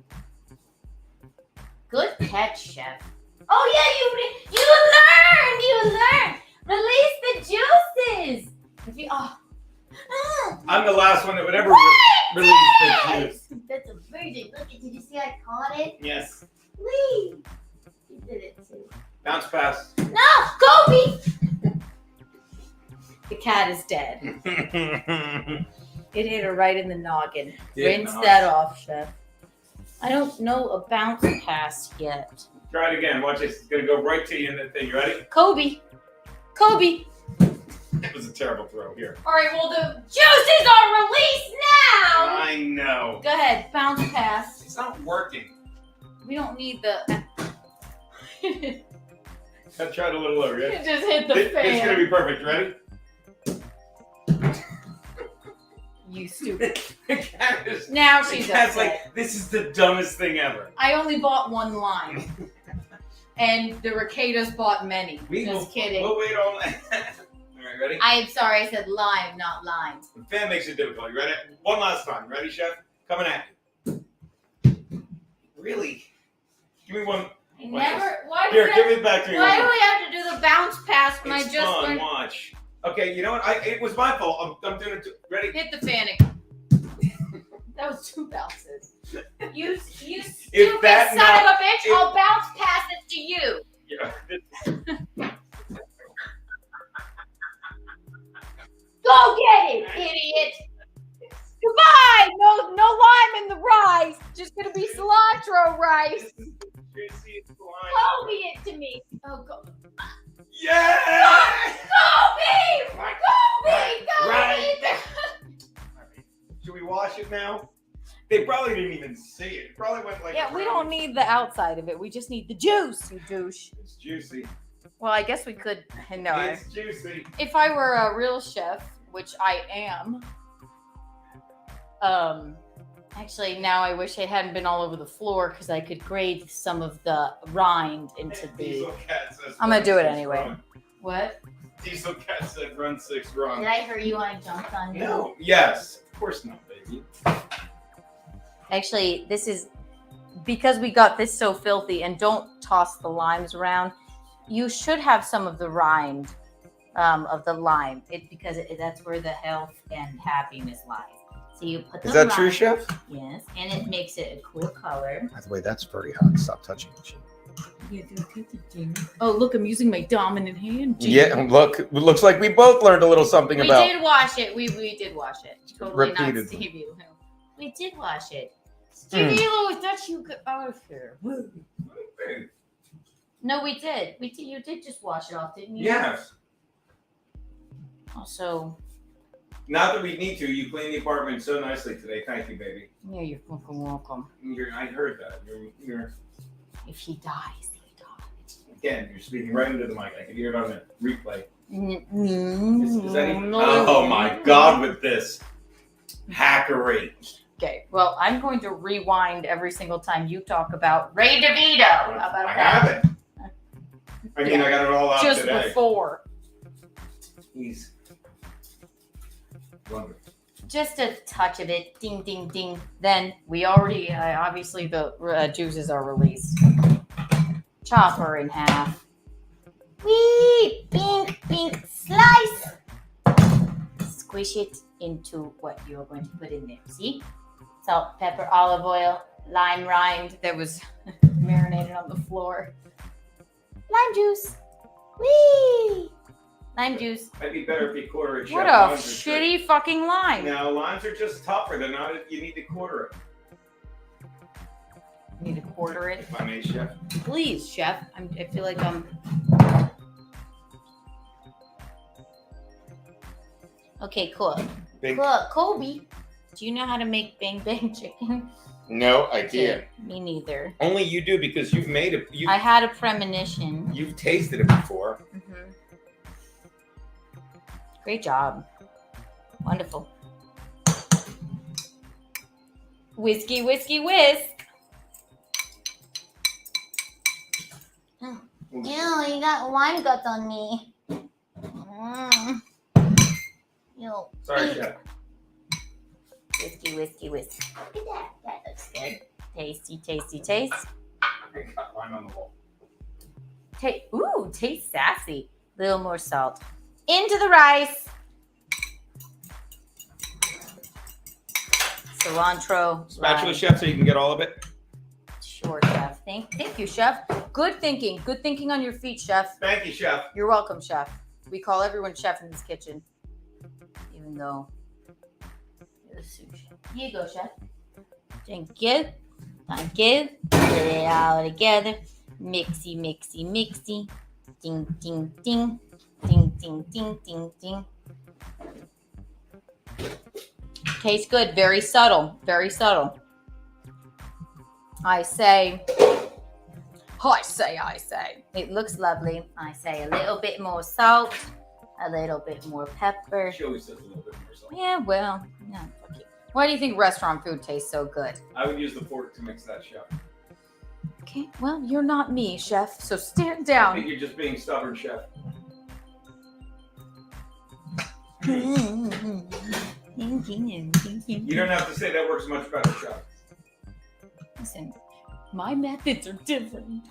Good catch, Chef. Oh yeah, you learn. Release the juices. If you I'm the last one that would ever release the juice. That's a virgin. Look, did you see I caught it? Yes. Whee! She did it too. Bounce pass. No, Kobe! The cat is dead. It hit her right in the noggin. Yeah, Rinse no. that off, Chef. I don't know a bounce pass yet. Try it again. Watch this. It's gonna go right to you in the thing. You ready? Kobe. Kobe. It was a terrible throw. Here. All right, well, the juices are released now. I know. Go ahead, bounce pass. It's not working. We don't need the... I tried a little lower. It Right? just hit the It's fan. gonna be perfect. Ready? You stupid. The cat is. Now The she's cat's upset. like, this is the dumbest thing ever. I only bought one lime. And the Ricadas bought many. Just kidding. We'll wait all night. All right, ready? I'm sorry, I said lime, not lime. The fan makes it difficult. You ready? One last time. Ready, Chef? Coming at you. Really? Give me one. I never. Why Here, do give it back to me. Why do we have to do the bounce pass when I It's just fun. learned? Watch. Okay, you know what? It was my fault. I'm doing it. Ready? Hit the fan again. That was 2 bounces. You stupid that son not- of a bitch! I'll bounce pass it to you. Yeah. Go get it, idiot! Goodbye! No lime in the rice. Just gonna be cilantro rice. Kobe it to me. Oh, go. Yeah! Kobe! Kobe! Right. Should we wash it now? They probably didn't even see it. It probably went like. Yeah, we around. don't need the outside of it. We just need the juice, you douche. It's juicy. Well, I guess we could. No. It's juicy. If I were a real chef, which I am, actually now I wish it hadn't been all over the floor because I could grade some of the rind into the. Diesel Cat says I'm gonna do it run 6 anyway. wrong. What? Diesel Cat said run 6 wrong. Did I hear you when I jumped on you? No. Yes. Of course not, baby. Actually, this is because we got this so filthy, and don't toss the limes around. You should have some of the rind of the lime, that's where the health and happiness lies. So you put the Is that true, lime- Chef? Yes, and it makes it a cool color. By the way, that's very hot. Stop touching it. Oh, look, I'm using my dominant hand. Yeah, look. It looks like we both learned a little something We about. did wash it. We did wash it. Totally not Repeatedly. Stevie Lou. We did wash it. Stevie Lou, I thought you got out of here. No, we did. You did just wash it off, didn't you? Yes. Also, Not that we need to. You cleaned the apartment so nicely today. Thank you, baby. yeah, you're fucking welcome. I heard that. You're If he dies, he dies. again. You're speaking right into the mic. I can hear it on the replay. Is that even? No. Oh my God! With this hackery. Okay, well, I'm going to rewind every single time you talk about Ray DeVito. How about I that? have it. I mean, I got it all out Just today. before. He's wonderful. Just a touch of it. Ding, ding, ding. Then we already, obviously, the juices are released. Chop her in half. Wee! Pink, pink slice. Squish it into what you're going to put in there. See? Salt, pepper, olive oil, lime rind that was marinated on the floor. Lime juice. Wee! Lime juice. Might be better if you quarter it. What Chef. a Limes are shitty fucking lime. No, limes are just tougher. They're not. You need to quarter it. Need to quarter it. If I may, Chef. Please, chef. I feel like I'm. Okay, cool. Big- Cool. Kobe, do you know how to make bang bang chicken? No idea. Me neither. Only you do because you've made it. I had a premonition. You've tasted it before. Mm-hmm. Great job. Wonderful. Whiskey, whiskey, whisk. Ew, you got lime guts on me. Ew. Sorry, Chef. Whiskey, whiskey, whisk. Look at that. That looks good. Tasty, tasty, taste. I got lime on the wall. Ooh, taste sassy. Little more salt. Into the rice. Cilantro. Spatula, lime. Chef, so you can get all of it. Sure, chef. Thank you, chef. Good thinking. Good thinking on your feet, chef. Thank you, chef. You're welcome, chef. We call everyone chef in this kitchen, even though you're the sous chef. Here you go, chef. Thank you. Thank you. Put it all together. Mixy, mixy, mixy. Ding, ding, ding. Ding, ding, ding, ding, ding. Tastes good. Very subtle. Very subtle. I say. It looks lovely. I say a little bit more salt, a little bit more pepper. She always says a little bit more salt. Yeah, well, no, fuck you. Why do you think restaurant food tastes so good? I would use the fork to mix that, chef. Okay, well, you're not me, chef, so stand I think down. you're just being stubborn, chef. You You don't have to say that works much better, chef. Listen, my methods are different.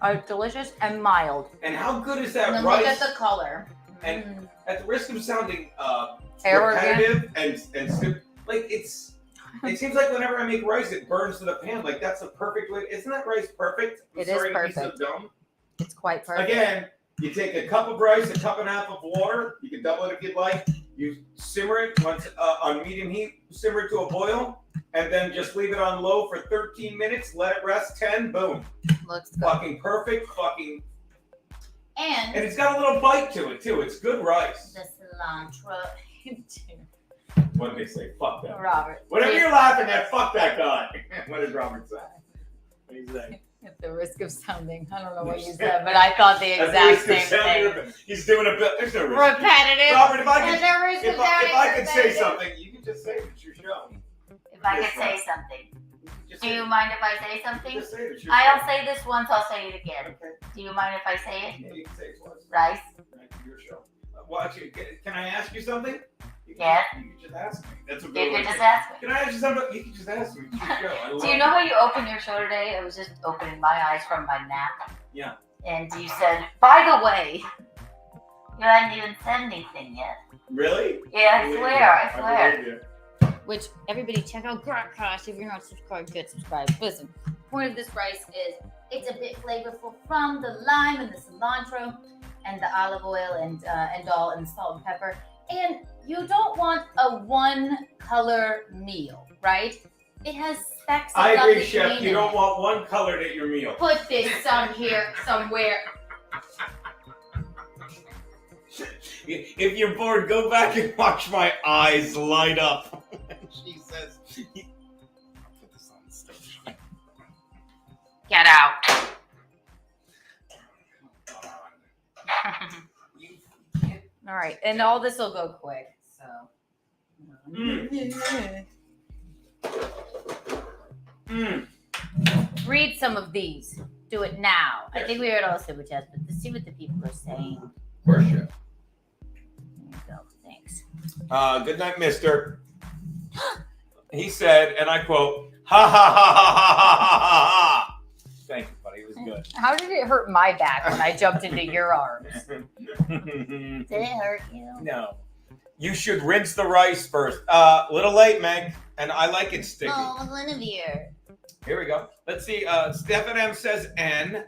Are delicious and mild. And how good is And that then rice? look at the color. And at the risk of sounding Arrogant. repetitive and stupid, like it seems like whenever I make rice, it burns to the pan. Like that's the perfect way. Isn't that rice perfect? I'm It is sorry to be perfect. so dumb. It's quite perfect. Again, you take a cup of rice, a cup and a half of water. You can double it if you'd like. You simmer it once on medium heat. Simmer it to a boil, and then just leave it on low for 13 minutes. Let it rest 10. Boom. Looks good. Fucking perfect. Fucking. And And it's got a little bite to it too. It's good rice. the cilantro. What did they say? Fuck that. Robert. Whatever you're laughing at, fuck that guy. What did Robert say? What did he say? At the risk of sounding, I don't know what you said, but I thought the At the exact risk of same sounding thing. He's doing a bit. There's no risk. Repetitive. Robert, if I And could, the risk of if I sounding could say repetitive. something, you can just say it. It's your show. If I Yes, could say ma'am. something. Just Do say you it. mind if I say something? Just say it. It's your I'll show. say this once, I'll say it again. Okay. Do you mind if I say it? Yeah, you can say it twice. Rice? Right, your show. Watch it. Can I ask you something? You can, Yeah. You can just ask me. That's what You Bill could would just say. ask me. Can I ask you something? You can just ask me. It's your show. I love Do you know how you opened your show today? I was just opening my eyes from my nap. Yeah. And you said, by the way, you hadn't even said anything yet. Really? Yeah, I believe swear, you. I swear. believe you. Which everybody check out Crash. If you're not subscribed, get subscribed. Listen, point of this rice is it's a bit flavorful from the lime and the cilantro and the olive oil and all and the salt and pepper. And you don't want a one color meal, right? It has specks of I agree, lovely Chef. green You in don't it. want one colored at your meal. Put this some here somewhere. If you're bored, go back and watch my eyes light up. She says, "Put this on the stage." Get out. All right, and all this will go quick. So read some of these. Do it now. I think we heard all the super chats, but let's see what the people are saying. Where's Chef? There you go. Thanks. Good night, mister. He said, and I quote, ha ha ha ha ha ha ha ha. Thank you, buddy. It was good. How did it hurt my back when I jumped into your arms? Did it hurt you? No. You should rinse the rice first. Little late, Meg. And I like it sticky. Oh, Olivia. Here we go. Let's see. Stefan M says N.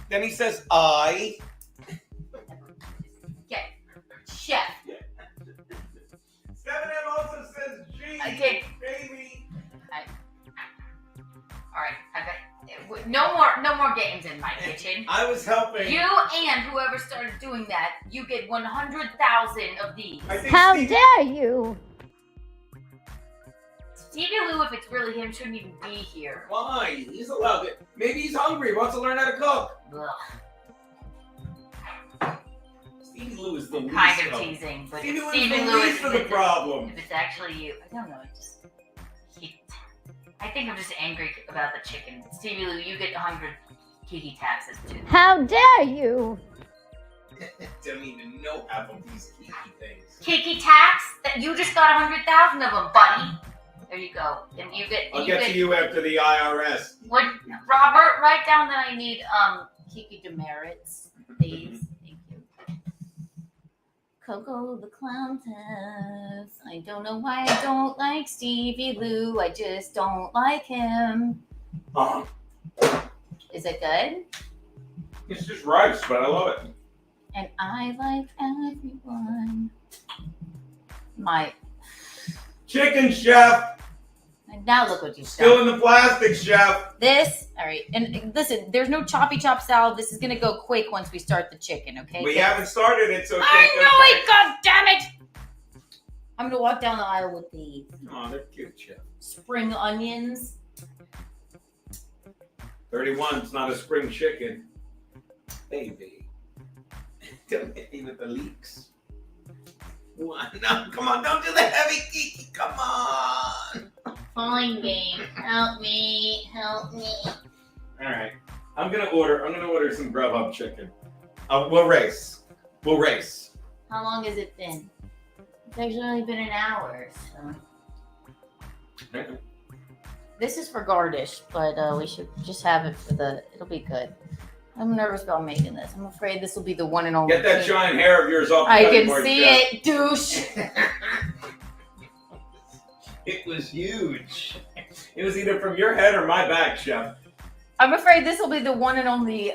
Then he says I. Okay. Chef. Stefan M also says G. Okay. Baby. All right. No more games in my kitchen. I was helping. You and whoever started doing that, you get 100,000 of these. I think How Steve- dare you? Stevie Lou, if it's really him, shouldn't even be here. Why? He's allowed it. Maybe he's hungry. Wants to learn how to cook. Ugh. Stevie Lou is the least Kind of of- teasing, but Stevie if Lou Stevie is the Lou least of the problem. if it's actually you, I don't know. I think I'm just angry about the chicken. Stevie Lou, you get 100 Kiki taxes too. How dare you? Don't even know half of these Kiki things. Kiki tax? That you just got 100,000 of them, buddy. There you go. And you get. I'll get to you after the IRS. What, Robert? Write down that I need Kiki demerits, please. Thank you. Coco the Clown test. I don't know why I don't like Stevie Lou. I just don't like him. Is it good? It's just rice, but I love it. And I like everyone. My Chicken, chef. now look what you Still done. in the plastic, chef. This, all right. And listen, there's no choppy chop salad. This is gonna go quick once we start the chicken, okay? We haven't started it, so I know it, god damn it! I'm gonna walk down the aisle with the Oh, they're cute, chef. spring onions. 31, it's not a spring chicken. Baby. Don't hit me with the leaks. What? No, come on, don't do the heavy, Kiki. Come on. Fine, babe. Help me. Help me. All right. I'm gonna order some Grubhub chicken. We'll race. How long has it been? It's actually only been an hour, so. This is for garnish, but we should just have it for it'll be good. I'm nervous about making this. I'm afraid this will be the one and only. Get that giant hair of yours off the I cutting can board, see chef. it, douche. It was huge. It was either from your head or my back, chef. I'm afraid this will be the one and only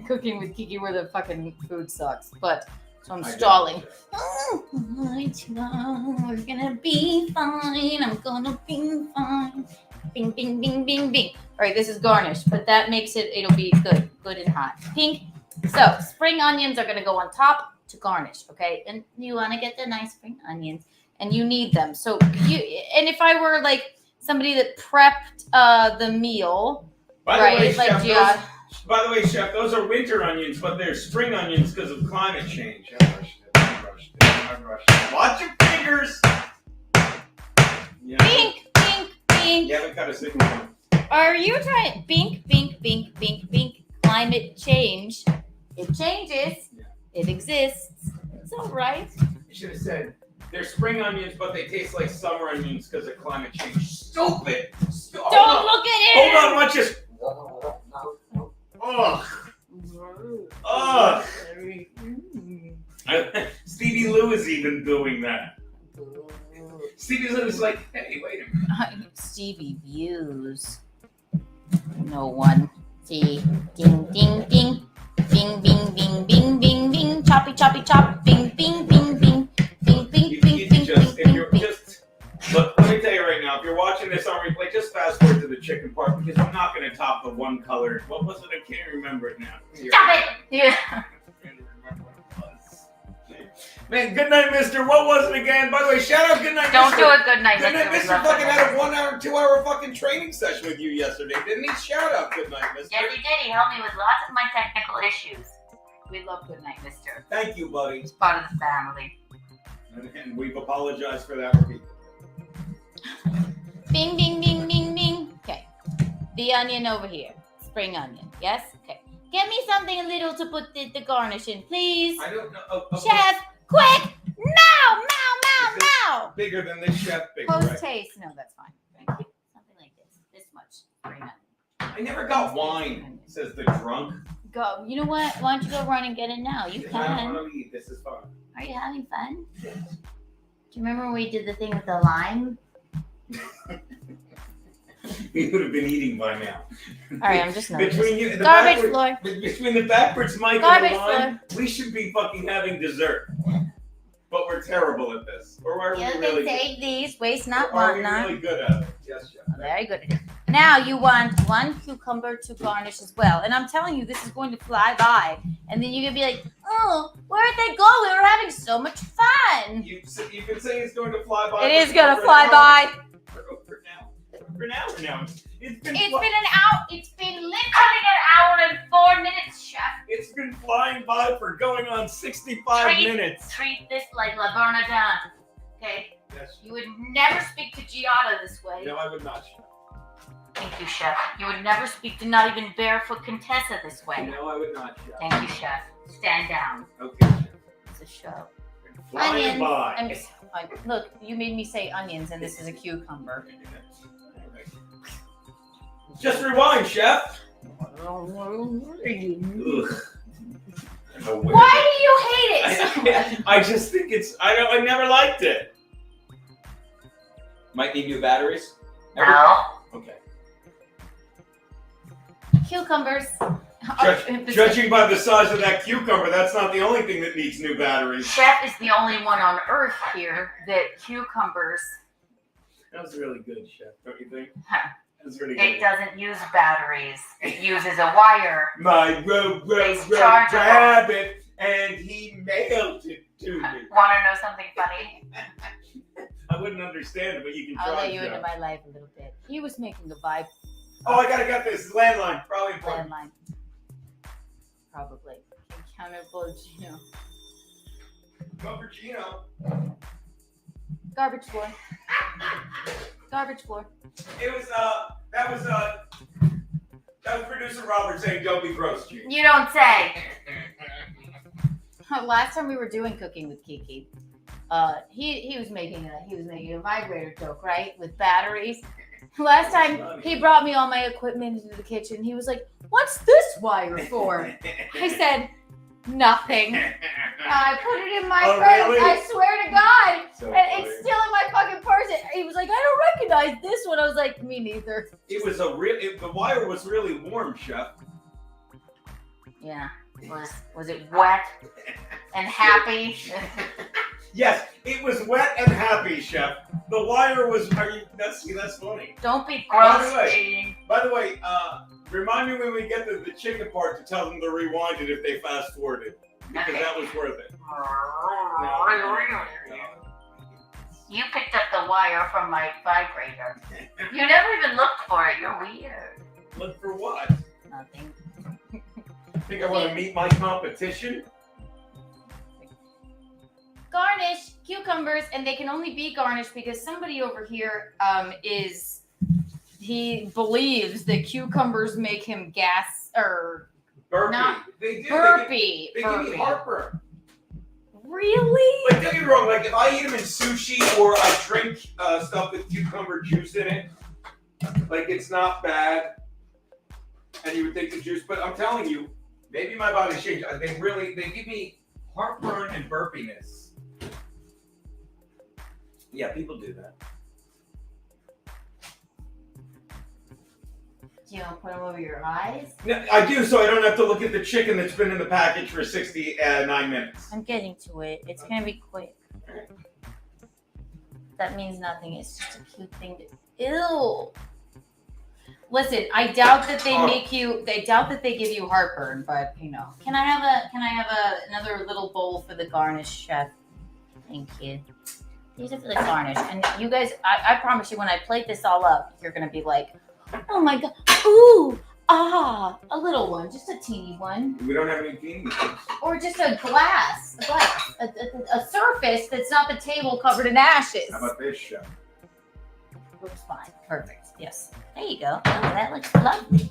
cooking with Kiki where the fucking food sucks. But so I'm stalling. Oh, we're gonna be fine. I'm gonna be fine. Bing, bing, bing, bing, bing. All right, this is garnish, but that makes it'll be good and hot. Pink. So spring onions are gonna go on top to garnish, okay? And you want to get the nice spring onions, and you need them. So and if I were like somebody that prepped the meal, By the right? way, Like chef, by the way, chef, those are winter onions, but they're spring onions because of climate change. I rushed it. Watch your fingers. Yeah. Bink, bink, bink. You haven't cut a single one. Are you trying? Bink, bink, bink, bink, bink. Climate change. It changes. It exists. It's all right. You should have said they're spring onions, but they taste like summer onions because of climate change. Stupid. Don't look at it. Hold on, watch this. Ugh. Stevie Lou is even doing that. Stevie Lou is like, hey, wait a minute. Stevie views. No one. See. Ding, ding, ding. Bing, bing, bing, bing, bing, bing. Choppy, choppy, chop. Bing, bing, bing, bing. Bing, bing, You bing, need bing, to just, bing, if you're bing. just, look, let me tell you right now, if you're watching this on replay, just fast forward to the chicken part because I'm not going to top the one color. What was it? I can't remember it now. Stop it! Yeah. Man, good night, mister. What was it again? By the way, shout out good night, Don't mister. do it. Good night, Good night, mister. mister. Fucking had a 1 hour, 2 hour fucking training session with you yesterday, didn't he? Shout out good night, mister. Yes, he did. He helped me with lots of my technical issues. We love good night, mister. Thank you, buddy. He's part of the family. And we've apologized for that repeat. Bing, bing, bing, bing, bing. Okay. The onion over here. Spring onion. Yes? Okay. Get me something a little to put the garnish in, please. I don't know. Chef, quick! Mow, mow, mow, mow! Bigger than this chef big, Post right? taste. No, that's fine. Thank you. Something like this. This much. Spring onion. I never got wine, says the drunk. Go. You know what? Why don't you go run and get it now? You I don't can. want to eat. This is fun. Are you having fun? Do you remember when we did the thing with the lime? We would have been eating by now. All right, I'm just nervous. Between you, the Garbage backwards- floor. Between the backwards mic Garbage and the line, we should be fucking having dessert. But we're terrible at this. Or are we You really can take these. Waste not, Or are we want not. really good at it? Yes, chef. Very good at it. Now you want one cucumber to garnish as well. And I'm telling you, this is going to fly by. And then you're going to be like, oh, where'd they go? We were having so much fun. You can say it's going to fly by. It is going to fly by. For now. It's been It's been an hour. It's been literally an hour and 4 minutes, chef. It's been flying by for going on 65 minutes. Treat this like La Bernardin. Okay? Yes. You would never speak to Giada this way. No, I would not, chef. Thank you, chef. You would never speak to not even barefoot Contessa this way. No, I would not, chef. Thank you, chef. Stand down. Okay, chef. It's a show. Flying Onions. by. I'm just, look, you made me say onions, and this is a cucumber. Just rewind, chef. Ugh. Ugh. No way. Why do you hate it so much? I just think it's. I never liked it. Might need new batteries. No. Okay. Cucumbers. Judging by the size of that cucumber, that's not the only thing that needs new batteries. Chef is the only one on earth here that cucumbers. That was really good, Chef. Don't you think? Huh. That was really It good. doesn't use batteries. It uses a wire. My rabbit, and he mailed it to me. Want to know something funny? I wouldn't understand it, but you can try. I'll let you Chef. into my life a little bit. He was making a vibe Oh, I gotta get this landline. Probably important. landline. Probably. Accountable Gino. Go for Gino. Garbage floor. Garbage floor. It was that was producer Robert saying, "Don't be gross, Gino." You don't say. Last time we were doing cooking with Kiki, he was making a vibrator joke, right, with batteries. Last time he brought me all my equipment into the kitchen. He was like, "What's this wire for?" I said, "Nothing." I put it in my purse. Really? I swear to God, So and funny. it's still in my fucking purse. He was like, "I don't recognize this one." I was like, "Me neither." It was the wire was really warm, Chef. Yeah. Was it wet and happy? Yes, it was wet and happy, Chef. The wire was. That's funny. Don't be By gross, the way- Gene. By the way, remind me when we get the chicken part to tell them to rewind it if they fast forwarded, because Okay. that was worth it. You picked up the wire from my vibrator. You never even looked for it. You're weird. Look for what? Nothing. Think I want to meet my competition? Garnish cucumbers, and they can only be garnished because somebody over here he believes that cucumbers make him gas or Burpee. Not They do. burpee. They give me Burpee. heartburn. Really? Like, don't get me wrong. Like, if I eat them in sushi or I drink stuff with cucumber juice in it, like, it's not bad. And you would think the juice, but I'm telling you, maybe my body's changed. They give me heartburn and burpiness. Yeah, people do that. You don't put them over your eyes? No, I do, so I don't have to look at the chicken that's been in the package for 69 minutes. I'm getting to it. It's gonna be quick. That means nothing. It's just a cute thing to. Ew. Listen, I doubt that they make you. They doubt that they give you heartburn, but you know. Can I have another little bowl for the garnish, Chef? Thank you. These are for the garnish, and you guys. I promise you, when I plate this all up, you're gonna be like, "Oh my god, ooh, ah, a little one, just a teeny one." We don't have any teeny things. Or just a glass, a surface that's not the table covered in ashes. How about this, Chef? Looks fine. Perfect. Yes. There you go. Oh, that looks lovely.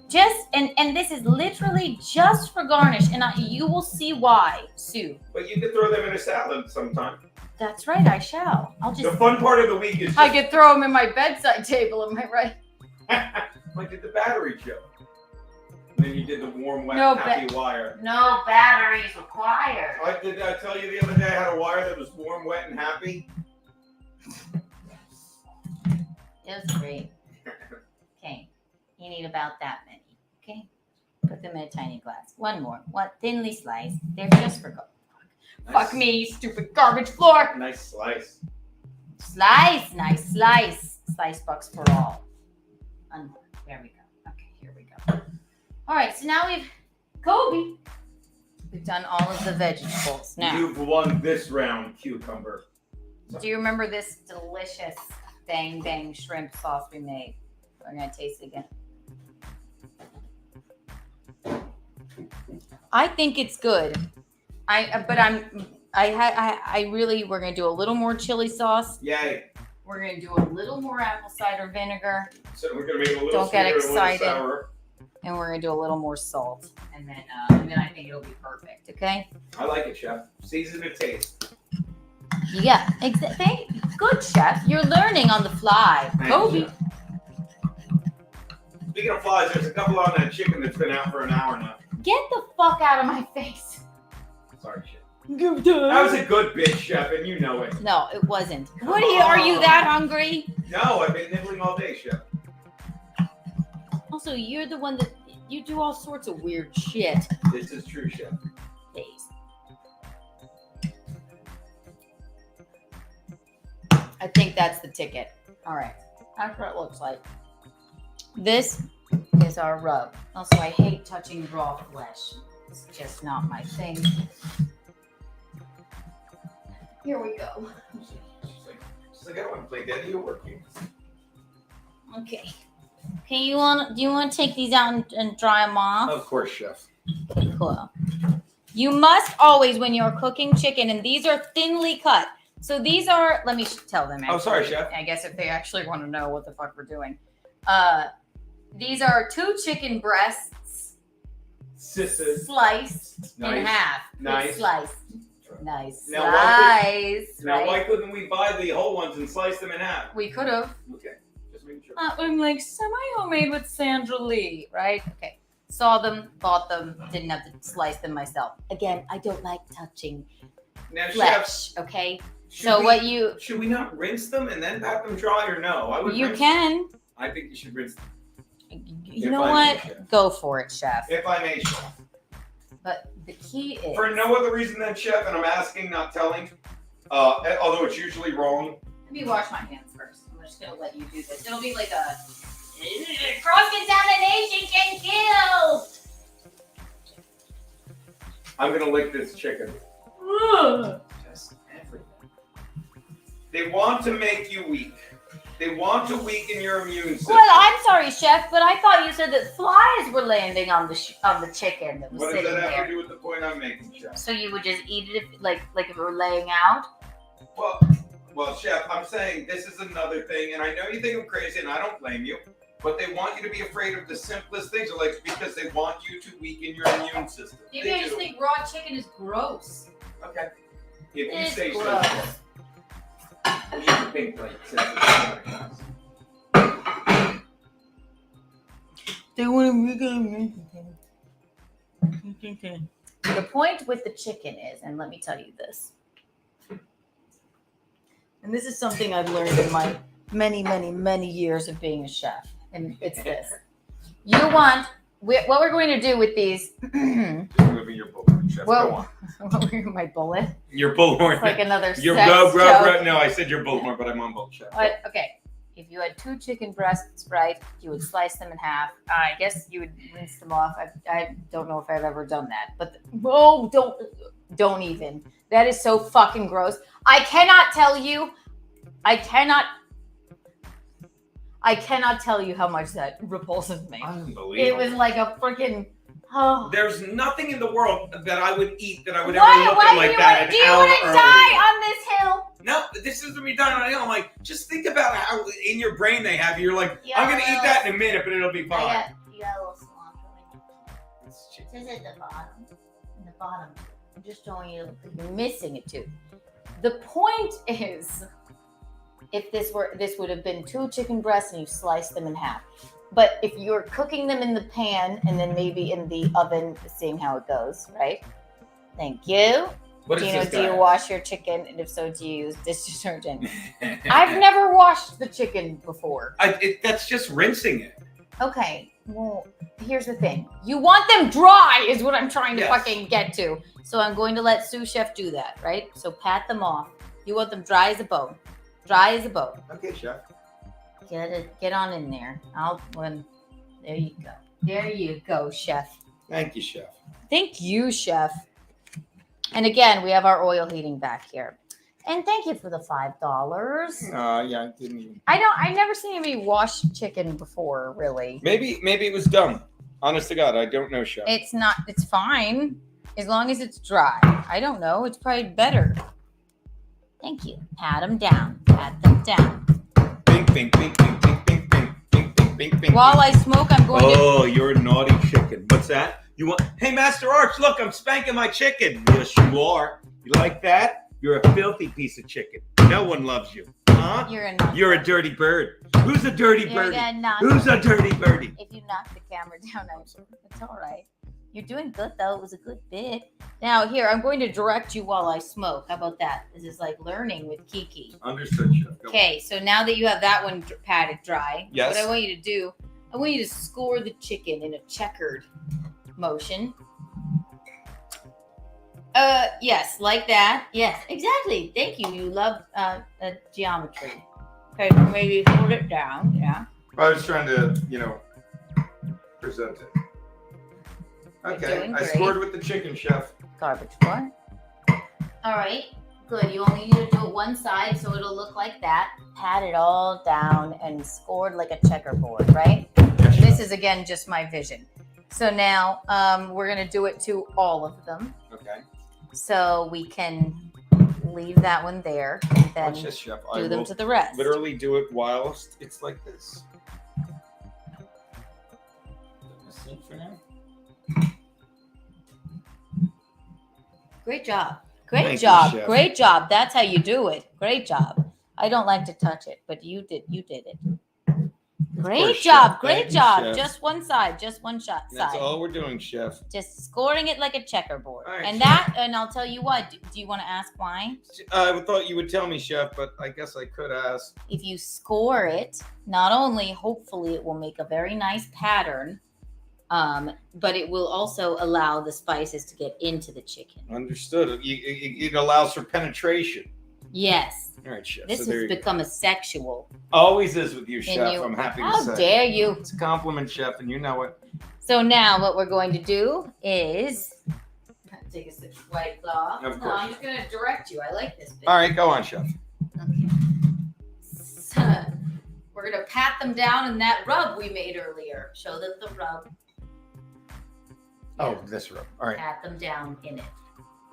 Just and this is literally just for garnish, and you will see why soon. But you could throw them in a salad sometime. That's right. I shall. I'll just. The fun part of the week is I could throw them in my bedside table. Am I right? I did the battery joke. And then you did the warm, wet, No, happy wire. No batteries required. Did I tell you the other day I had a wire that was warm, wet, and happy? It was great. Okay. You need about that many. Okay. Put them in a tiny glass. One more. One thinly sliced. They're just for. Fuck me, stupid garbage floor. Nice slice. Slice, nice slice. Slice bucks for all. One more. There we go. Okay, here we go. All right, so now Kobe. We've done all of the vegetables. Now, You've won this round, cucumber. do you remember this delicious bang bang shrimp sauce we made? We're gonna taste it again. I think it's good. We're gonna do a little more chili sauce. Yay. We're gonna do a little more apple cider vinegar, So we're going to make it a little Don't get sweeter, a little excited. sour. and we're gonna do a little more salt, and then I think it'll be perfect. Okay? I like it, Chef. Season to taste. Yeah. Good, chef. You're learning on the fly. Thank you, Kobe. Chef. Speaking of flies, there's a couple on that chicken that's been out for an hour now. Get the fuck out of my face. Sorry, Chef. That was a good bit, Chef, and you know it. No, it wasn't. What are you that hungry? No, I've been nibbling all day, Chef. Also, you're the one that you do all sorts of weird shit. This is true, Chef. Please. I think that's the ticket. All right. That's what it looks like. This is our rub. Also, I hate touching raw flesh. It's just not my thing. Here we go. She's like, I don't want to play Daddy, you're working. Okay. Okay, do you want to take these out and dry them off? Of course, Chef. Okay, cool. You must always, when you're cooking chicken, and these are thinly cut. So these are, let me tell them. Actually. Oh, sorry, Chef. I guess if they actually want to know what the fuck we're doing. These are 2 chicken breasts sliced in half. Nice. Sliced. Nice. Now, why couldn't we buy the whole ones and slice them in half? We could have. Okay, just making sure. I'm like semi-homemade with Sandra Lee, right? Okay. Saw them, bought them, didn't have to slice them myself. Again, I don't like touching Now, flesh, Chef, okay? should we not rinse them and then pat them dry, or no? I would. You can. I think you should rinse them. You know what? Go for it, Chef. If I may, Chef. But the key is For no other reason than Chef, and I'm asking, not telling. Although it's usually wrong. Let me wash my hands first. I'm just gonna let you do this. It'll be like a cross-contamination can kill. I'm gonna lick this chicken. Just everything. They want to make you weak. They want to weaken your immune system. Well, I'm sorry, Chef, but I thought you said that flies were landing on the chicken that was What does sitting that have there. to do with the point I'm making, Chef? So you would just eat it if, like if it were laying out? Well, Chef, I'm saying this is another thing, and I know you think I'm crazy, and I don't blame you, but they want you to be afraid of the simplest things, like because they want you to weaken your immune system. Maybe I just think raw chicken is gross. Okay. If you It's say gross. so. We'll use the pink plate since it's not. They want to. The point with the chicken is, and let me tell you this, and this is something I've learned in my many years of being a chef, and it's this: you want what we're going to do with these. Just moving your bullhorn, Chef. Go on. My bullet. Your bullhorn. It's like another Your sex joke. No, I said your bullhorn, but I'm on both, Chef. But okay, if you had 2 chicken breasts, right, you would slice them in half. I guess you would rinse them off. I don't know if I've ever done that, but don't even. That is so fucking gross. I cannot tell you how much that repulses me. Unbelievable. It was like a freaking. Oh. There's nothing in the world that I would eat that I would Why? ever look Why at like that. do you want to die on this hill? No, this isn't me dying on a hill. I'm like, just think about how in your brain they have. You're like, Yeah, I'm gonna eat that in a minute, but it'll be fine. You got a little cilantro. This is at the bottom. In the bottom. I'm just showing you you're missing it too. The point is, if this would have been 2 chicken breasts and you sliced them in half. But if you're cooking them in the pan and then maybe in the oven, seeing how it goes, right? Thank you. What is Do you wash your chicken? And if so, do you use dish detergent? I've never washed the chicken before. That's just rinsing it. Okay, well, here's the thing. You want them dry is what I'm trying to fucking get to. So I'm going to let sous chef do that, right? So pat them off. You want them dry as a bone. Dry as a bone. Okay, Chef. Get on in there. There you go. There you go, chef. Thank you, Chef. Thank you, chef. And again, we have our oil heating back here. And thank you for the $5. Yeah, I didn't even. I never seen anybody wash chicken before, really. Maybe it was dumb. Honest to God, I don't know, Chef. It's fine. As long as it's dry. I don't know. It's probably better. Thank you. Pat them down. Pat them down. Bing, bing, bing, bing, bing, bing, bing, bing, bing, bing, bing. While I smoke, I'm going to. Oh, you're a naughty chicken. What's that? You want? Hey, Master Arch, look, I'm spanking my chicken. Yes, you are. You like that? You're a filthy piece of chicken. No one loves you. Huh? You're a dirty bird. Who's a dirty birdie? Who's a dirty birdie? If you knock the camera down, it's all right. You're doing good though. It was a good bit. Now here, I'm going to direct you while I smoke. How about that? This is like learning with Kiki. Understood, Chef. Go. Okay, so now that you have that one patted dry, Yes. what I want you to do, I want you to score the chicken in a checkered motion. Yes, like that. Yes, exactly. Thank you. You love geometry. Okay, maybe hold it down. Yeah. I was trying to, present it. Okay, doing I great. scored with the chicken, Chef. Garbage board. All right, good. You only need to do it one side, so it'll look like that. Pat it all down and scored like a checkerboard, right? Yes, This Chef. is again just my vision. So now we're gonna do it to all of them. Okay. So we can leave that one there and then Watch this, Chef. do them to the rest. Literally do it whilst it's like this. For now. Great job. Great Thank you, job. Chef. Great job. That's how you do it. Great job. I don't like to touch it, but you did it. Great course, job. Chef. Great Thank you, job. Chef. Just one side. Just one shot That's side. all we're doing, Chef. Just scoring it like a checkerboard. All right, and Chef. that, and I'll tell you what. Do you want to ask why? I thought you would tell me, Chef, but I guess I could ask. If you score it, not only hopefully it will make a very nice pattern, but it will also allow the spices to get into the chicken. Understood. It allows for penetration. Yes. All right, Chef. This so there has you become a sexual. Always is with you, Chef. you- I'm happy to How say. dare you? It's a compliment, Chef, and you know it. So now what we're going to do is take a sip of white claw. Of No, course. I'm just going to direct you. I like this bit. All right, go on, Chef. Okay. So, we're going to pat them down in that rub we made earlier. Show them the rub. Oh, this room. All right. Pat them down in it.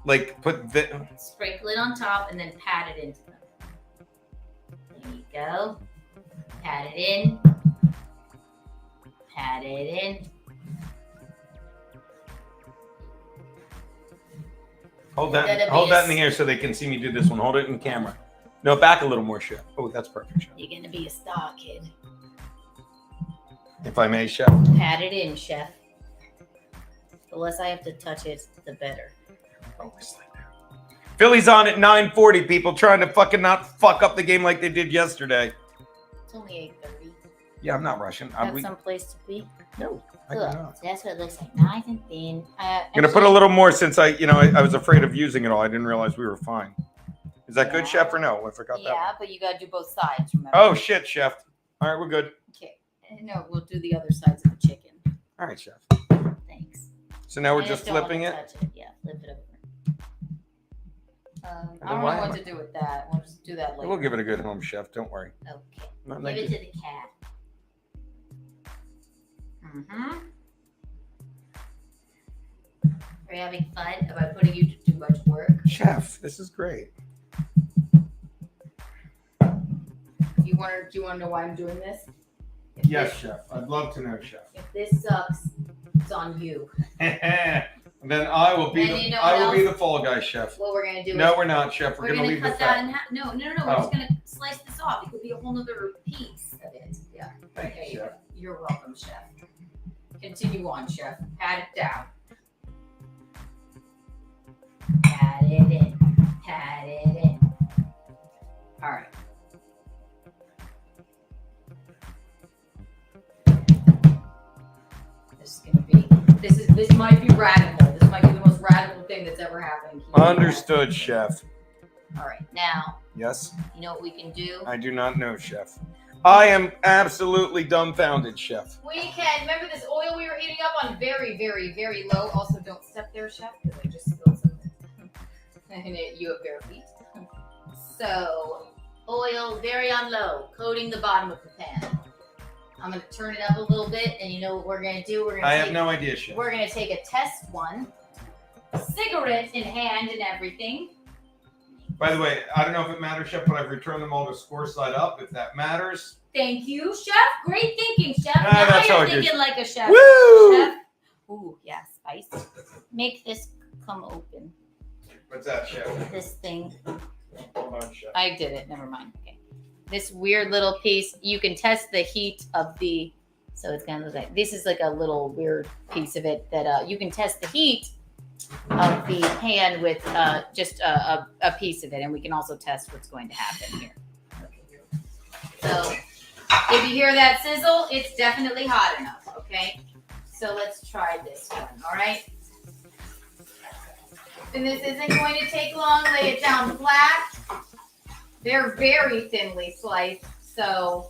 Like, put the... Sprinkle it on top and then pat it into them. There you go. Pat it in. Pat it in. Hold Gotta that be hold a that in the air so they can see me do this one. Hold it in camera. No, back a little more, Chef. Oh, that's perfect, Chef. You're going to be a star, kid. If I may, Chef. Pat it in, chef. The less I have to touch it, the better. Oh, it's like that. Philly's on at 9:40, people, trying to fucking not fuck up the game like they did yesterday. It's only 8:30. Yeah, I'm not rushing. Got some place to be. No, I do Look, not. that's what it looks like, nice and thin. I'm gonna put a little more since I was afraid of using it all. I didn't realize we were fine. Is that good, Chef, or no? I forgot that. Yeah, but you gotta do both sides. Remember? Oh shit, Chef. All right, we're good. Okay. No, we'll do the other sides of the chicken. All right, Chef. Thanks. So now we're I just don't wanna flipping it. touch it. Yeah, flip it over. I then don't why know am what to do with that. We'll just do that later. We'll give it a good home, Chef. Don't worry. Okay. Not Give like it you- to the cat. Mm-hmm. Are you having fun? Am I putting you to too much work? Chef, this is great. Do you want to know why I'm doing this? If Yes, this- Chef. I'd love to know, Chef. If this sucks, it's on you. And then I will be And you know I will what be else? the fall guy, Chef. What we're gonna do? No, is we're not, Chef. We're, we're gonna leave the cut that in fat. half. No. We're Oh. just gonna slice this off. It could be a whole nother piece of it. Yeah. Thank There you, you Chef. go. You're welcome, chef. Continue on, chef. Pat it down. Pat it in. Pat it in. All right. This might be radical. This might be the most radical thing that's ever happened. Understood, Chef. All right. Now, Yes, you know what we can do? I do not know, Chef. I am absolutely dumbfounded, Chef. We can remember this oil we were heating up on very, very, very low. Also, don't step there, chef, because I just spilled something. And you have bare feet. So, oil very on low, coating the bottom of the pan. I'm gonna turn it up a little bit, and you know what we're gonna do? We're gonna I have no idea, Chef. We're gonna take a test one, cigarette in hand and everything. By the way, I don't know if it matters, Chef, but I've returned them all to score side up. If that matters. Thank you, chef. Great thinking, chef. Ah, Now that's how you're it is. thinking like a chef. Woo! Chef. Ooh, yeah, spice. Make this come open. What's that, Chef? This thing. Hold on, Chef. I did it. Never mind. Okay. This weird little piece. You can test the heat of the So it's gonna look like this is like a little weird piece of it that you can test the heat of the pan with just a piece of it, and we can also test what's going to happen here. So if you hear that sizzle, it's definitely hot enough. Okay, so let's try this one. All right. And this isn't going to take long. Lay it down flat. They're very thinly sliced, so.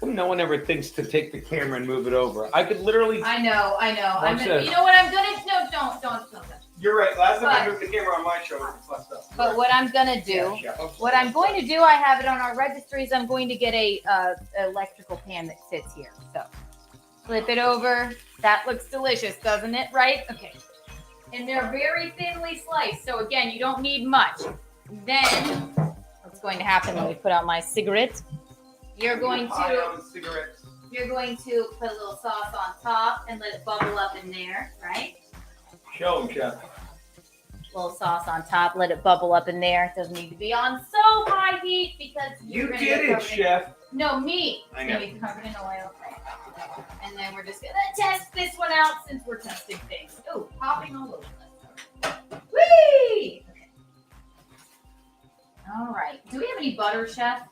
No one ever thinks to take the camera and move it over. I could literally. I know. Watch this. You know what I'm gonna? No, don't. You're right. Last time I moved the camera on my show, it was fucked up. But what I'm gonna do, what I'm going to do, I have it on our registries. I'm going to get a electrical pan that sits here. So flip it over. That looks delicious, doesn't it? Right? Okay. And they're very thinly sliced. So again, you don't need much. Then what's going to happen when we put out my cigarette? You're going to put a little sauce on top and let it bubble up in there, right? Show him, Chef. A little sauce on top, let it bubble up in there. It doesn't need to be on so high heat because You did it, Chef. No, me. I It's know. gonna be covered in oil. And then we're just gonna test this one out since we're testing things. Oh, popping all over the place. Whee! Okay. All right. Do we have any butter, Chef?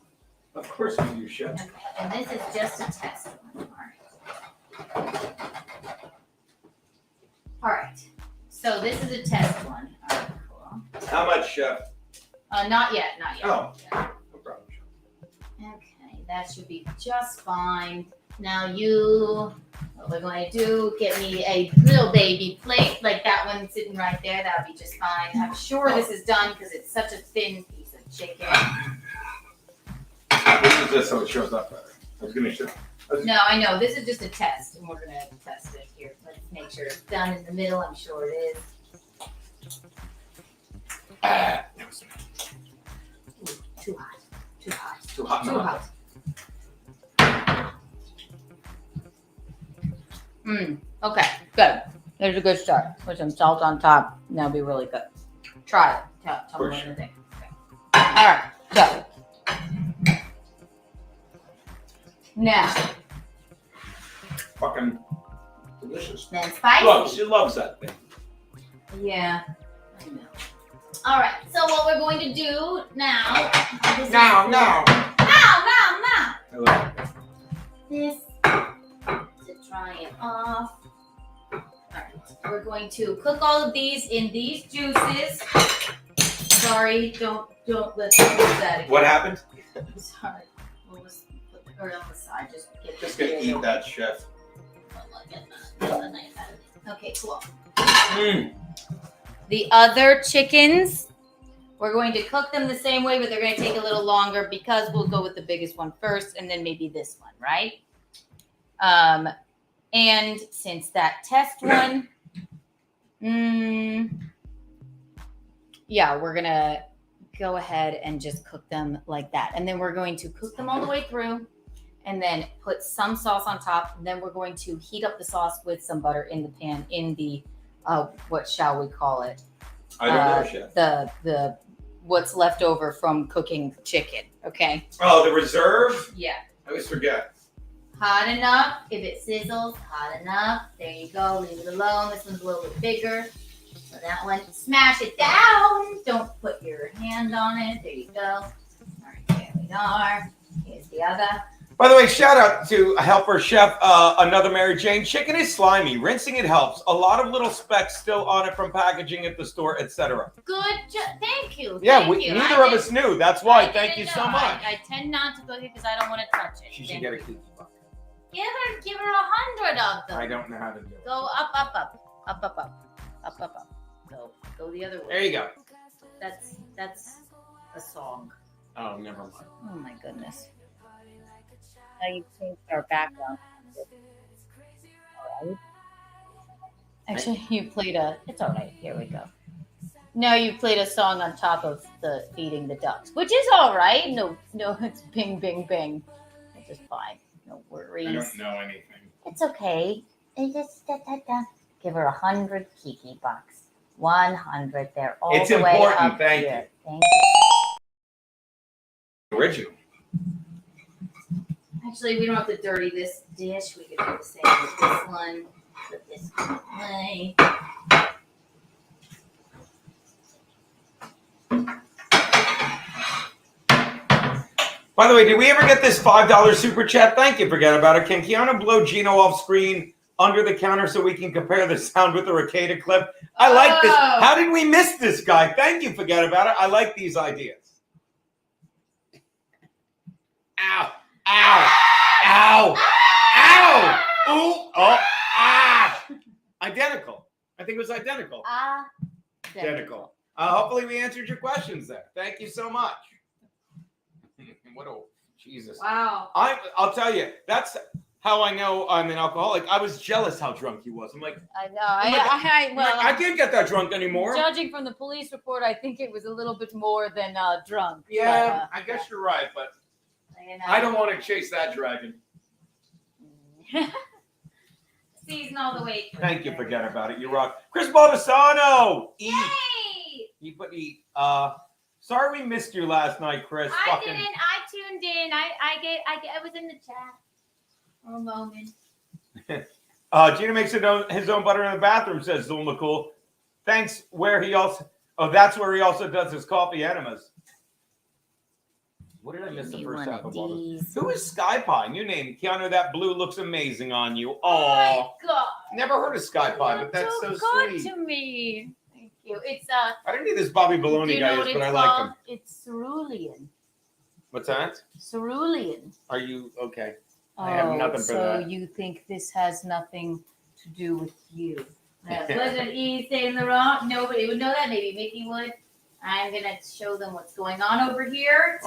Of course we do, Chef. Okay. And this is just a test one. All right. All right. So this is a test one. All right, cool. How much, Chef? Not yet. Oh, no problem, Chef. Okay, that should be just fine. Now what we're going to do, get me a little baby plate, like that one sitting right there. That would be just fine. I'm sure this is done because it's such a thin piece of chicken. This is just so it shows up better. I was gonna show. No, I know. This is just a test, and we're going to test it here. Let's make sure it's done in the middle. I'm sure it is. Ooh, too hot. Too hot. Too hot. Too hot. Okay, good. There's a good start. Put some salt on top. And that'll be really good. Try it. Tell me what you think. Okay. All right. So now, Fucking delicious. then spicy. Look, she loves that thing. Yeah. I know. All right. So what we're going to do now? Now. Now. I love it. This to try it off. All right. We're going to cook all of these in these juices. Sorry, don't let's do that again. What happened? I'm sorry. We'll just put the on the side. Just gonna eat that, Chef. Okay, cool. Mm. The other chickens, we're going to cook them the same way, but they're going to take a little longer because we'll go with the biggest one first and then maybe this one, right? And since that test one, yeah, we're going to go ahead and just cook them like that. And then we're going to cook them all the way through and then put some sauce on top. And then we're going to heat up the sauce with some butter in the pan in the, what shall we call it? I don't know, Chef. The what's left over from cooking chicken, okay? Oh, the reserve? Yeah. I always forget. Hot enough. If it sizzles, hot enough. There you go. Leave it alone. This one's a little bit bigger. So that one, smash it down. Don't put your hand on it. There you go. All right, there we are. Here's the other. By the way, shout out to helper chef, another Mary Jane. Chicken is slimy. Rinsing it helps. A lot of little specks still on it from packaging at the store, etc. Good. Thank you. Yeah, Thank you. neither of us knew. That's why. Thank you so know. much. I tend not to cook it because I don't want to touch it. She should get a Kiki box. Give her 100 of them. I don't know how to do it. Go up. Go the other way. There you go. That's a song. Oh, never mind. Oh my goodness. Now you changed our background. All right. Actually, you played it's all right. Here we go. No, you played a song on top of the feeding the ducks, which is all right. No, it's bing, bing, bing. It's just fine. No worries. I don't know anything. It's okay. It's just give her 100 Kiki bucks. 100. They're all It's the way important. up Thank here. you. Thank you. Original. Actually, we don't have to dirty this dish. We can do the same with this one. Put this one away. By the way, did we ever get this $5 super chat? Thank you. Forget about it. Can Keanu blow Gino off screen under the counter so we can compare the sound with the Ricada clip? I like this. How did we miss this guy? Thank you. Forget about it. I like these ideas. Ow. Ow. Ow. Ow. Ooh. Oh. Ah. Identical. I think it was identical. Identical. Hopefully we answered your questions there. Thank you so much. What a Jesus! Wow. I'll tell you. That's how I know I'm an alcoholic. I was jealous how drunk he was. I'm like, I know. I can't get that drunk anymore. Judging from the police report, I think it was a little bit more than drunk. Yeah, I guess you're right, but I don't want to chase that dragon. Season all the way. Thank you. Forget about it. You rock. Chris Baldessano. Yay! Sorry we missed you last night, Chris. I didn't. I tuned in. I was in the chat for a moment. Gina makes his own butter in the bathroom, says Zulma Cool. Thanks. That's where he also does his coffee enemas. What did I miss the first half of all this? Who is Sky Pie? New name. Keanu, that blue looks amazing on you. Oh my God. Never heard of Sky Pie, but that's so good sweet. to me. Thank you. It's I didn't need this Bobby Baloney guy, but I like him. It's cerulean. What's that? Cerulean. Are you okay? I have nothing for that. So you think this has nothing to do with you? Wasn't he saying the wrong? Nobody would know that. Maybe Mickey would. I'm gonna show them what's going on over here.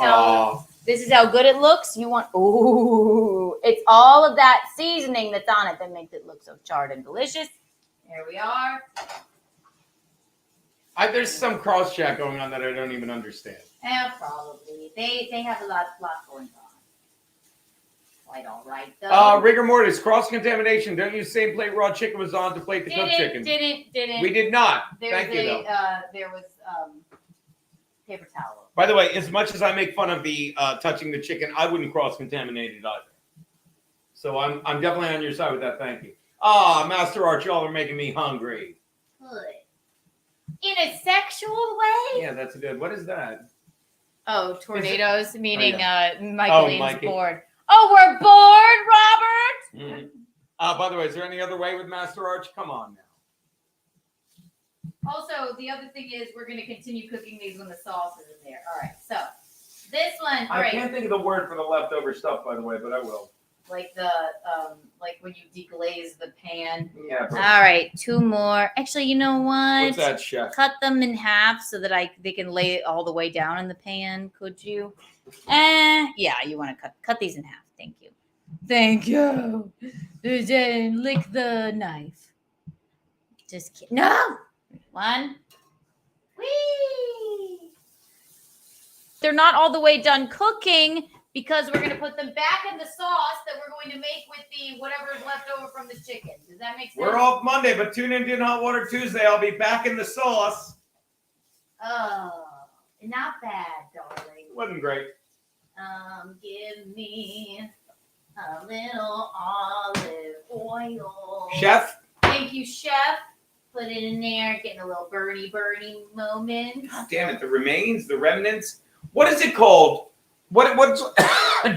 This is how good it looks. You want? Ooh, it's all of that seasoning that's on it that makes it look so charred and delicious. Here we are. There's some cross chat going on that I don't even understand. Yeah, probably. They have a lot going on. Quite all right though. Rigor mortis, cross contamination. Don't use same plate raw chicken was on to plate the cooked chicken. Didn't. We did not. There's Thank you though. There was paper towel. By the way, as much as I make fun of the touching the chicken, I wouldn't cross contaminate it either. So I'm definitely on your side with that. Thank you. Master Arch, y'all are making me hungry. Good. In a sexual way? Yeah, that's good. What is that? Oh, tornadoes, meaning Mikey. Michaeline's bored. Oh, we're bored, Robert? By the way, is there any other way with Master Arch? Come on now. Also, the other thing is we're going to continue cooking these when the sauce is in there. All right, so this one. I can't think of the word for the leftover stuff, by the way, but I will. Like the like when you deglaze the pan. Yeah. All right, 2 more. Actually, you know what? What's that, chef? Cut them in half so that they can lay it all the way down in the pan. Could you? Yeah, you want to cut these in half. Thank you. Thank you. Then lick the knife. Just kidding. No. 1. Whee! They're not all the way done cooking because we're going to put them back in the sauce that we're going to make with the whatever is left over from the chicken. Does that make sense? We're off Monday, but tune in to Hot Water Tuesday. I'll be back in the sauce. Oh, not bad, darling. It wasn't great. Give me a little olive oil. Chef? Thank you, chef. Put it in there, getting a little burny moment. God damn it, the remains, the remnants. What is it called? What's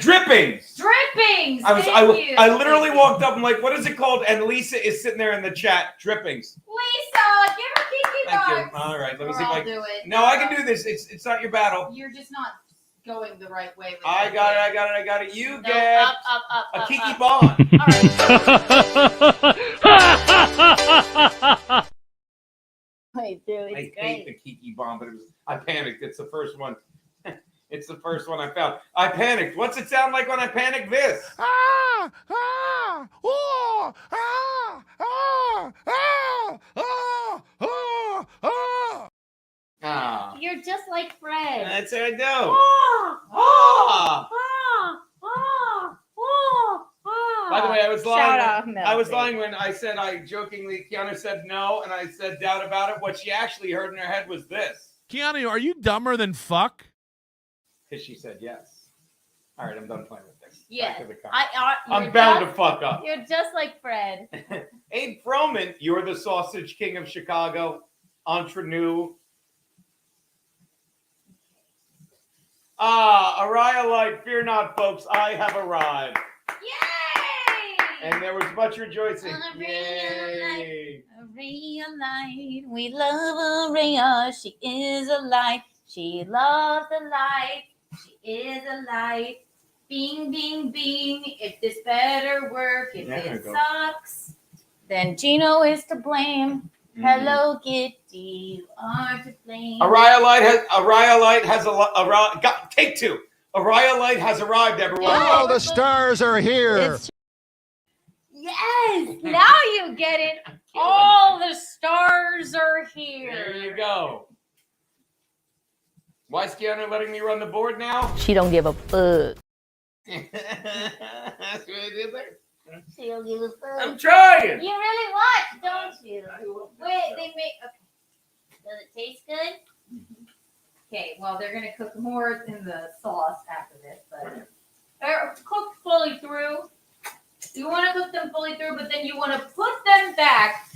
drippings? Drippings. I literally walked up and like, what is it called? And Lisa is sitting there in the chat. Drippings. Lisa, give her Kiki Thank you. box. All right, let me see if I do it. No, I can do this. It's not your battle. You're just not going the right way. With I got it. You no, get up, a Kiki up. Bond. All right. Wait, dude, I hate the Kiki Bomb, but I panicked. It's the first one. It's the first one I found. I panicked. What's it sound like when I panic? This. You're just like Fred. That's what I do. By the way, I was lying. I was lying when I said Keanu said no, and I said doubt about it. What she actually heard in her head was this. Keanu, are you dumber than fuck? Because she said yes. All right, I'm done playing with this. Yes. to the comment. You're I'm bound just, to fuck up. You're just like Fred. Abe Froman, you're the sausage king of Chicago. Entre nous. Araya Light, fear not, folks. I have arrived. Yay! And there was much rejoicing. Yay! Araya Light, we love Araya. She is a light. She loves the light. She is a light. Bing, bing, bing. If this better work, if it sucks, then Gino is to blame. Hello, Kitty, you are to blame. Araya Light has take two. Araya Light has arrived, everyone. Oh, the stars are here. Yes, now you get it. All the stars are here. There you go. Why is Keanu letting me run the board now? She don't give a fuck. That's what I did there. She don't give a fuck. I'm trying. You really want, don't you? Wait, they make. Okay. Does it taste good? Okay. Well, they're gonna cook more in the sauce after this, but they're cooked fully through. You want to cook them fully through, but then you want to put them back.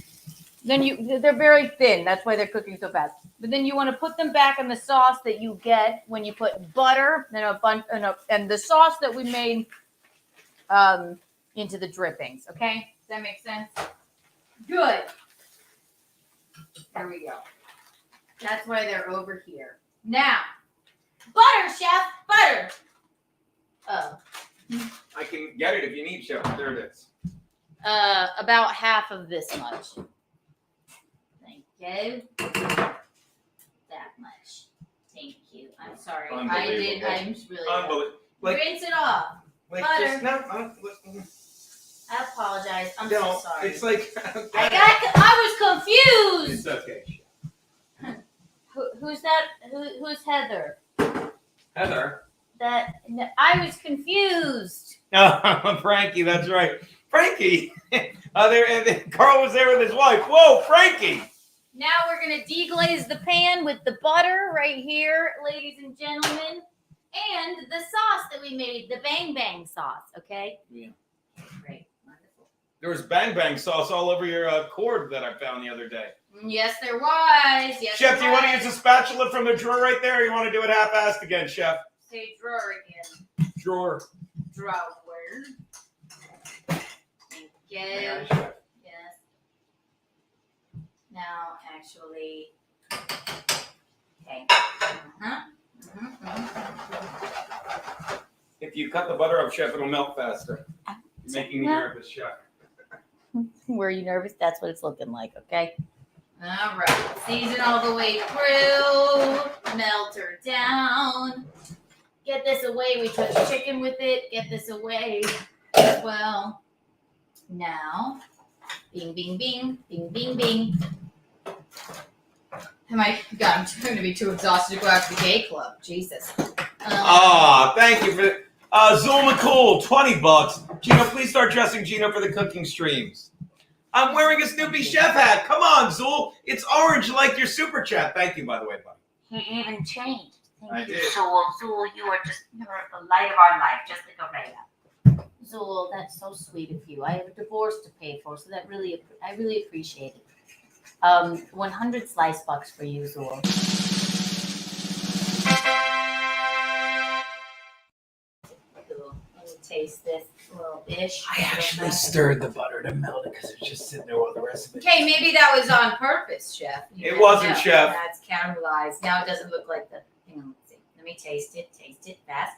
Then they're very thin. That's why they're cooking so fast. But then you want to put them back in the sauce that you get when you put butter and the sauce that we made into the drippings. Okay, does that make sense? Good. There we go. That's why they're over here. Now, butter, chef, butter. Oh. I can get it if you need, Chef. There it is. About half of this much. Thank you. That much. Thank you. I'm sorry. I'm really. Unbelievable. Rinse it off. Like butter. just no. I apologize. I'm so sorry. It's like I was confused. It's okay. Who's that? Who's Heather? Heather. I was confused. Oh, Frankie, that's right. Frankie. Carl was there with his wife. Whoa, Frankie. Now we're gonna deglaze the pan with the butter right here, ladies and gentlemen, and the sauce that we made, the Bang Bang sauce. Okay. Yeah. Great. Wonderful. There was Bang Bang sauce all over your cord that I found the other day. Yes, there was. Yes, Chef, do you want to use a spatula from the drawer right there, or you want to do it half-assed again, Chef? Say drawer again. Drawer. Drawer. Thank you. Yeah, Yes. Now, actually, okay. If you cut the butter up, Chef, it'll melt faster. You're making me nervous, Chef. Were you nervous? That's what it's looking like, okay? All right. Season all the way through. Melt her down. Get this away. We touch chicken with it. Get this away as well. Now, bing, bing, bing, bing, bing, bing. I'm going to be too exhausted to go out to the gay club. Jesus. Thank you for Zool McCool, $20. Gino, please start dressing Gino for the cooking streams. I'm wearing a Snoopy chef hat. Come on, Zool. It's orange like your super chat. Thank you, by the way, buddy. He even changed. Thank you, Zool. Zool, you are the light of our life, just like Araya. Zool, that's so sweet of you. I have a divorce to pay for, so I really appreciate it. 100 slice bucks for you, Zool. Let me taste this little ish. I actually stirred the butter to melt it because it's just sitting there while the rest of it. Okay, maybe that was on purpose, Chef. It wasn't, Chef. That's caramelized. Now it doesn't look like the. Hang on, let's see. Let me taste it. Taste it fast.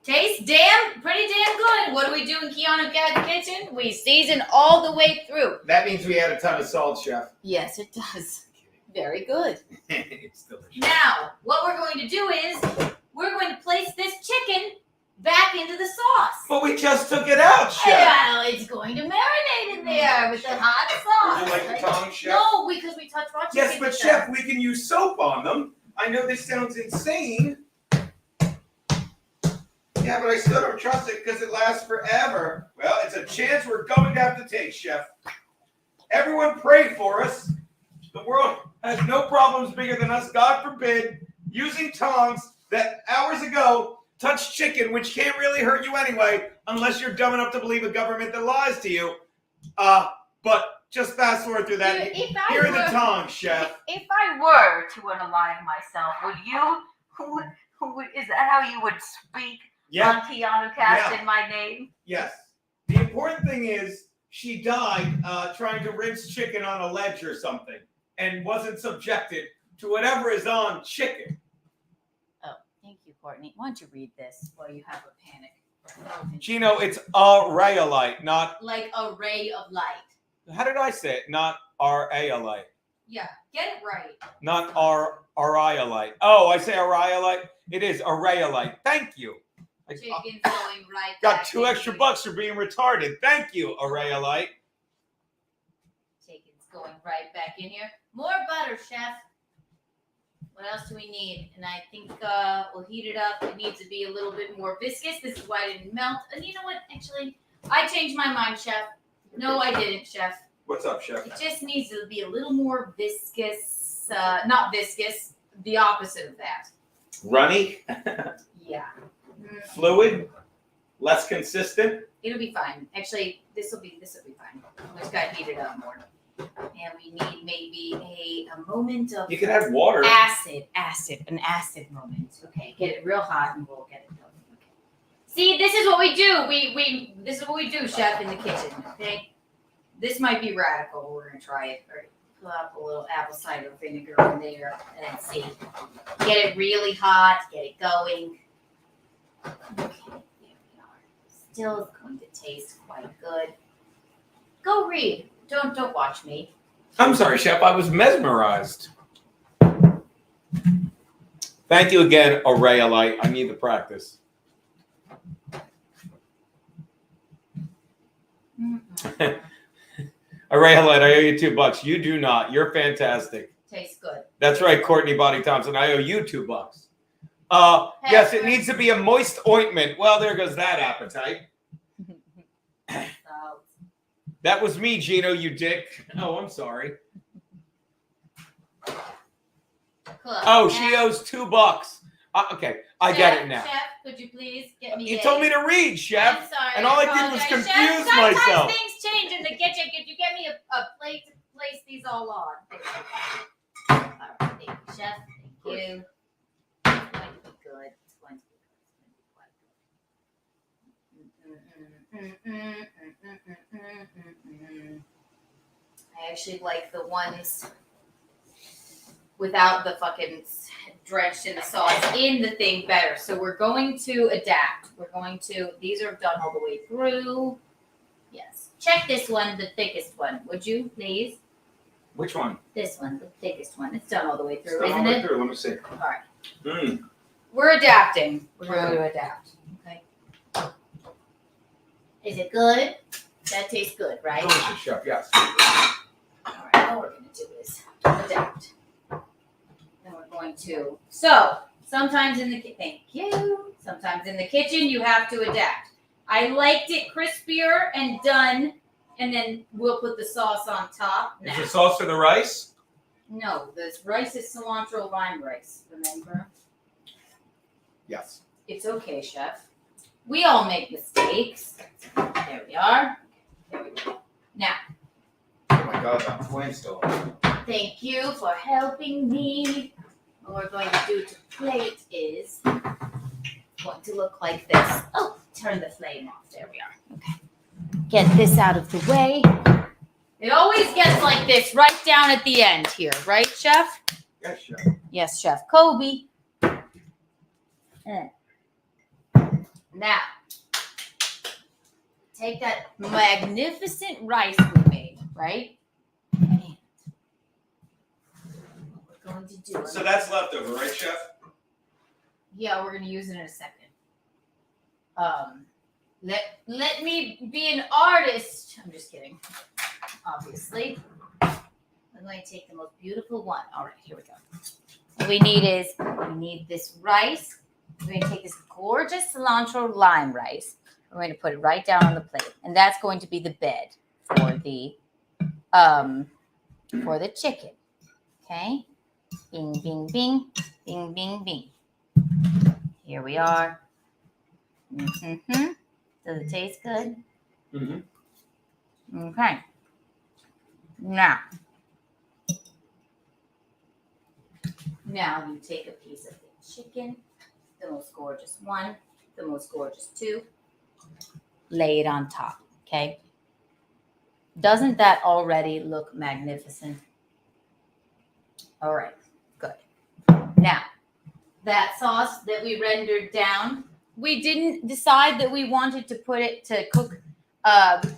Tastes pretty damn good. What do we do in Keanu Cat's kitchen? We season all the way through. That means we add a ton of salt, Chef. Yes, it does. Very good. It's delicious. Now, what we're going to do is we're going to place this chicken back into the sauce. But we just took it out, Chef. Well, it's going to marinate in there with the hot sauce. Would you like the tongue, Chef? No, because we touch raw chicken. Yes, but Chef, we can use soap on them. I know this sounds insane. Yeah, but I still don't trust it because it lasts forever. Well, it's a chance we're going to have to take, Chef. Everyone pray for us. The world has no problems bigger than us, God forbid, using tongs that hours ago touched chicken, which can't really hurt you anyway, unless you're dumb enough to believe a government that lies to you. But just fast forward through that. Here are the tongs, Chef. If I were to unalive myself, would you? Is that how you would speak on Keanu Cast in my name? Yes. The important thing is she died trying to rinse chicken on a ledge or something and wasn't subjected to whatever is on chicken. Oh, thank you, Courtney. Why don't you read this while you have a panic? Gino, it's a rayolite, not... Like a ray of light. How did I say it? Not R-A-Lite. Yeah, get it right. Not R-I-A-Lite. Oh, I say Ariolite? It is Arayolite. Thank you. Chicken's going right Got back $2 in extra here. bucks for being retarded. Thank you, Arayolite. Chicken's going right back in here. More butter, Chef. What else do we need? And I think we'll heat it up. It needs to be a little bit more viscous. This is why it didn't melt. And you know what? Actually, I changed my mind, Chef. No, I didn't, Chef. What's up, Chef? It just needs to be a little more viscous. Not viscous. The opposite of that. Runny? Yeah. Fluid? Less consistent? It'll be fine. Actually, this will be fine. We just gotta heat it up more. And we need maybe a moment of You can add water. an acid moment. Okay, get it real hot and we'll get it going. Okay. See, this is what we do. This is what we do, Chef, in the kitchen. Okay. This might be radical. We're gonna try it. All right. Put up a little apple cider vinegar in there and see. Get it really hot. Get it going. Okay, there we are. Still going to taste quite good. Go read. Don't watch me. I'm sorry, Chef. I was mesmerized. Thank you again, Arayolite. I need the practice. Arayolite, I owe you $2. You do not. You're fantastic. Tastes good. That's right, Courtney Body Thompson. I owe you $2. Yes, it needs to be a moist ointment. Well, there goes that appetite. That was me, Gino, you dick. Oh, I'm sorry. Oh, she owes $2. Okay, I get it now. Chef, could you please get me You told me to read, Chef. I'm sorry. And all I did was apologize. confuse Chef, sometimes myself. things change in the kitchen. Could you get me a plate to place these all on? All right, thank you, Chef. Thank you. It's going to be good. It's going to be good. I actually like the ones without the fucking drenched in the sauce in the thing better. So we're going to adapt. These are done all the way through. Yes. Check this one, the thickest one, would you, please? Which one? This one, the thickest one. It's done all the way through, It's done isn't all the way it? through. Let me see. All right. Mm. We're adapting. We're going to adapt. Okay. Is it good? That tastes good, right? Delicious, Chef, yes. All right, all we're going to do is adapt. Then we're going to. So, sometimes in the thank you. Sometimes in the kitchen, you have to adapt. I liked it crispier and done, and then we'll put the sauce on top. Is the sauce for the rice? No, this rice is cilantro lime rice, remember? Yes. It's okay, Chef. We all make mistakes. There we are. There we go. Now. Oh my God, that flame's still on. Thank you for helping me. What we're going to do to plate is going to look like this. Oh, turn the flame off. There we are. Okay. Get this out of the way. It always gets like this right down at the end here, right, Chef? Yes, Chef. Yes, Chef Kobe. Now, take that magnificent rice we made, right? And what we're going to do. So that's leftover, right, Chef? Yeah, we're going to use it in a second. Let me be an artist. I'm just kidding. Obviously. I'm going to take the most beautiful one. All right, here we go. What we need this rice. We're going to take this gorgeous cilantro lime rice. We're going to put it right down on the plate. And that's going to be the bed for the chicken. Okay? Bing, bing, bing. Bing, bing, bing. Here we are. Mm-hmm. Does it taste good? Mm-hmm. Okay. Now you take a piece of the chicken, the most gorgeous one, the most gorgeous two, lay it on top, okay? Doesn't that already look magnificent? All right, good. Now, that sauce that we rendered down, we didn't decide that we wanted to put it to cook.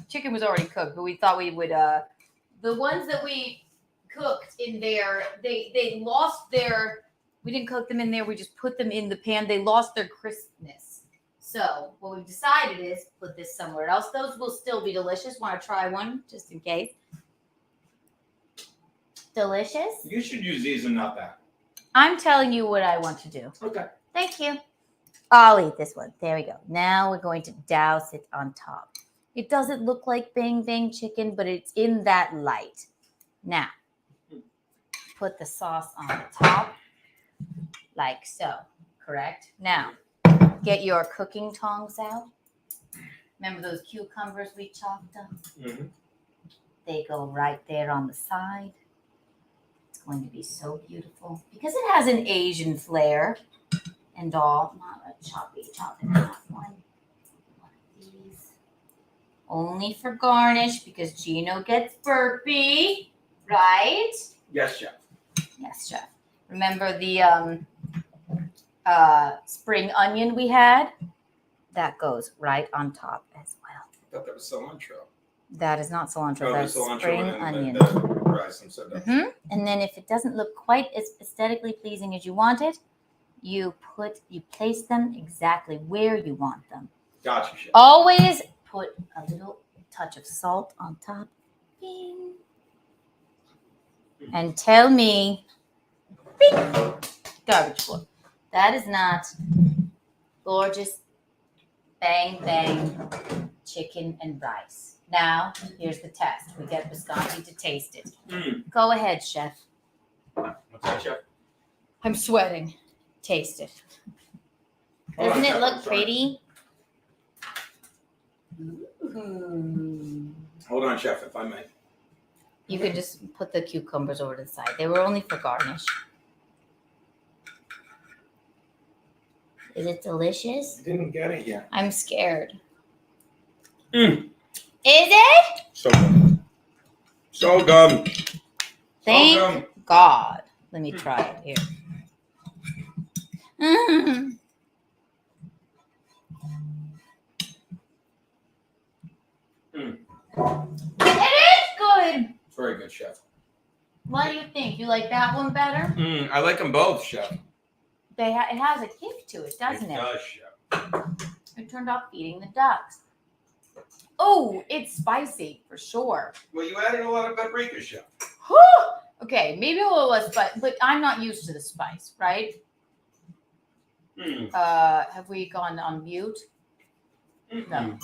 Chicken was already cooked, but we thought we would, the ones that we cooked in there, they lost their, we didn't cook them in there, we just put them in the pan. They lost their crispness. So what we've decided is put this somewhere else. Those will still be delicious. Want to try one just in case? Delicious? You should use these and not that. I'm telling you what I want to do. Okay. Thank you. I'll eat this one. There we go. Now we're going to douse it on top. It doesn't look like Bang Bang chicken, but it's in that light. Now, put the sauce on the top, like so, correct? Now, get your cooking tongs out. Remember those cucumbers we chopped up? Mm-hmm. They go right there on the side. It's going to be so beautiful because it has an Asian flair and all. Not a choppy half one. One of these. Only for garnish because Gino gets burpy, right? Yes, chef. Yes, chef. Remember the spring onion we had? That goes right on top as well. I thought that was cilantro. That is not cilantro. Oh, That's cilantro spring and onion. the rice and so Mm-hmm. And then if it doesn't look quite as aesthetically pleasing as you want it, you place them exactly where you want them. Gotcha, chef. Always put a little touch of salt on top. Bing. And tell me, bing, garbage floor. That is not gorgeous Bang Bang chicken and rice. Now, here's the test. We get Visconti to taste it. Go ahead, chef. What's that, chef? I'm sweating. Taste it. Doesn't it look pretty? Hold on, chef, if I may. You can just put the cucumbers over to the side. They were only for garnish. Is it delicious? Didn't get it yet. I'm scared. Mm. Is it? So good. So good. Thank So good. God. Let me try it here. Mm. Mm. It is good. Very good, chef. What do you think? You like that one better? I like them both, chef. It has a kick to it, doesn't it? It does, chef. It turned off feeding the ducks. Oh, it's spicy for sure. Well, you added a lot of paprika, chef. Whew. Okay, maybe a little less spice, but I'm not used to the spice, right? Have we gone on mute? No.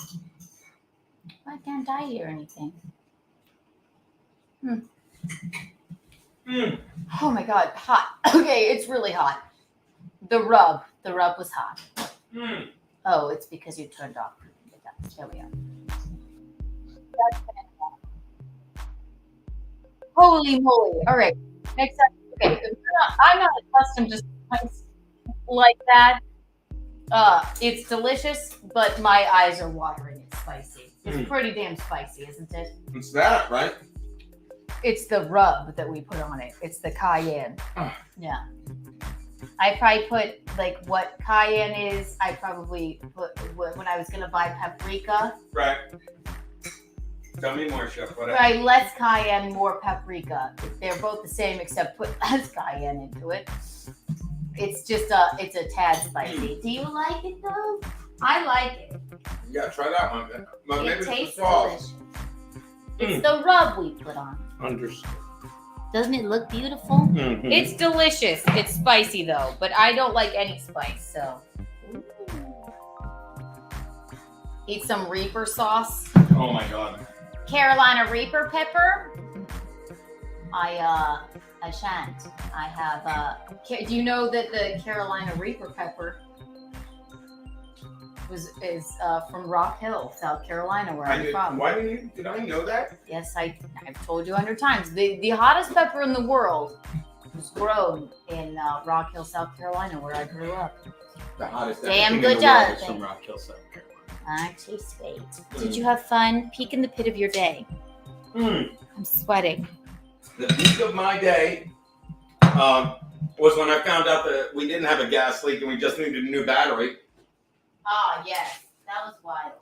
Why can't I hear anything? Oh my God, hot. Okay, it's really hot. The rub was hot. Oh, it's because you turned off the ducks. There we are. Holy moly. All right. Next up. Okay. I'm not accustomed to spice like that. It's delicious, but my eyes are watering. It's spicy. It's pretty damn spicy, isn't it? It's that, right? It's the rub that we put on it. It's the cayenne. Yeah. I probably put, like, what cayenne is, I probably put, when I was going to buy paprika. Right. Tell me more, chef. What Right, less cayenne, more paprika. They're both the same, except put less cayenne into it. It's just it's a tad spicy. Do you like it though? I like it. Yeah, try that one. But maybe It tastes it's the sauce. delicious. It's the rub we put on. Understood. Doesn't it look beautiful? Mm-hmm. It's delicious. It's spicy though, but I don't like any spice, so. Eat some Reaper sauce. Oh my God. Carolina Reaper pepper. I shan't. I have do you know that the Carolina Reaper pepper is from Rock Hill, South Carolina, where I'm from. Why did I know that? Yes, I've told you 100 times. The hottest pepper in the world was grown in Rock Hill, South Carolina, where I grew up. The hottest Damn everything good in the world job. is from Rock Hill, South Carolina. Aren't you sweet? Did you have fun? Peek in the pit of your day. I'm sweating. The peak of my day was when I found out that we didn't have a gas leak and we just needed a new battery. Ah, yes. That was wild.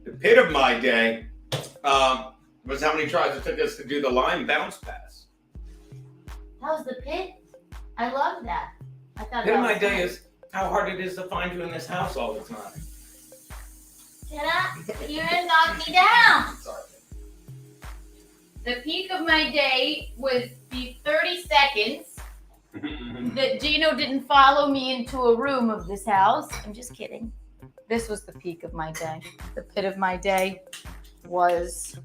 The pit of my day was how many tries it took us to do the line bounce pass. That was the pit? I love that. I thought Pit of that my was day fun. is how hard it is to find you in this house all the time. Shut up. You're gonna knock me down. Sorry. The peak of my day was the 30 seconds that Gino didn't follow me into a room of this house. I'm just kidding. This was the peak of my day. The pit of my day was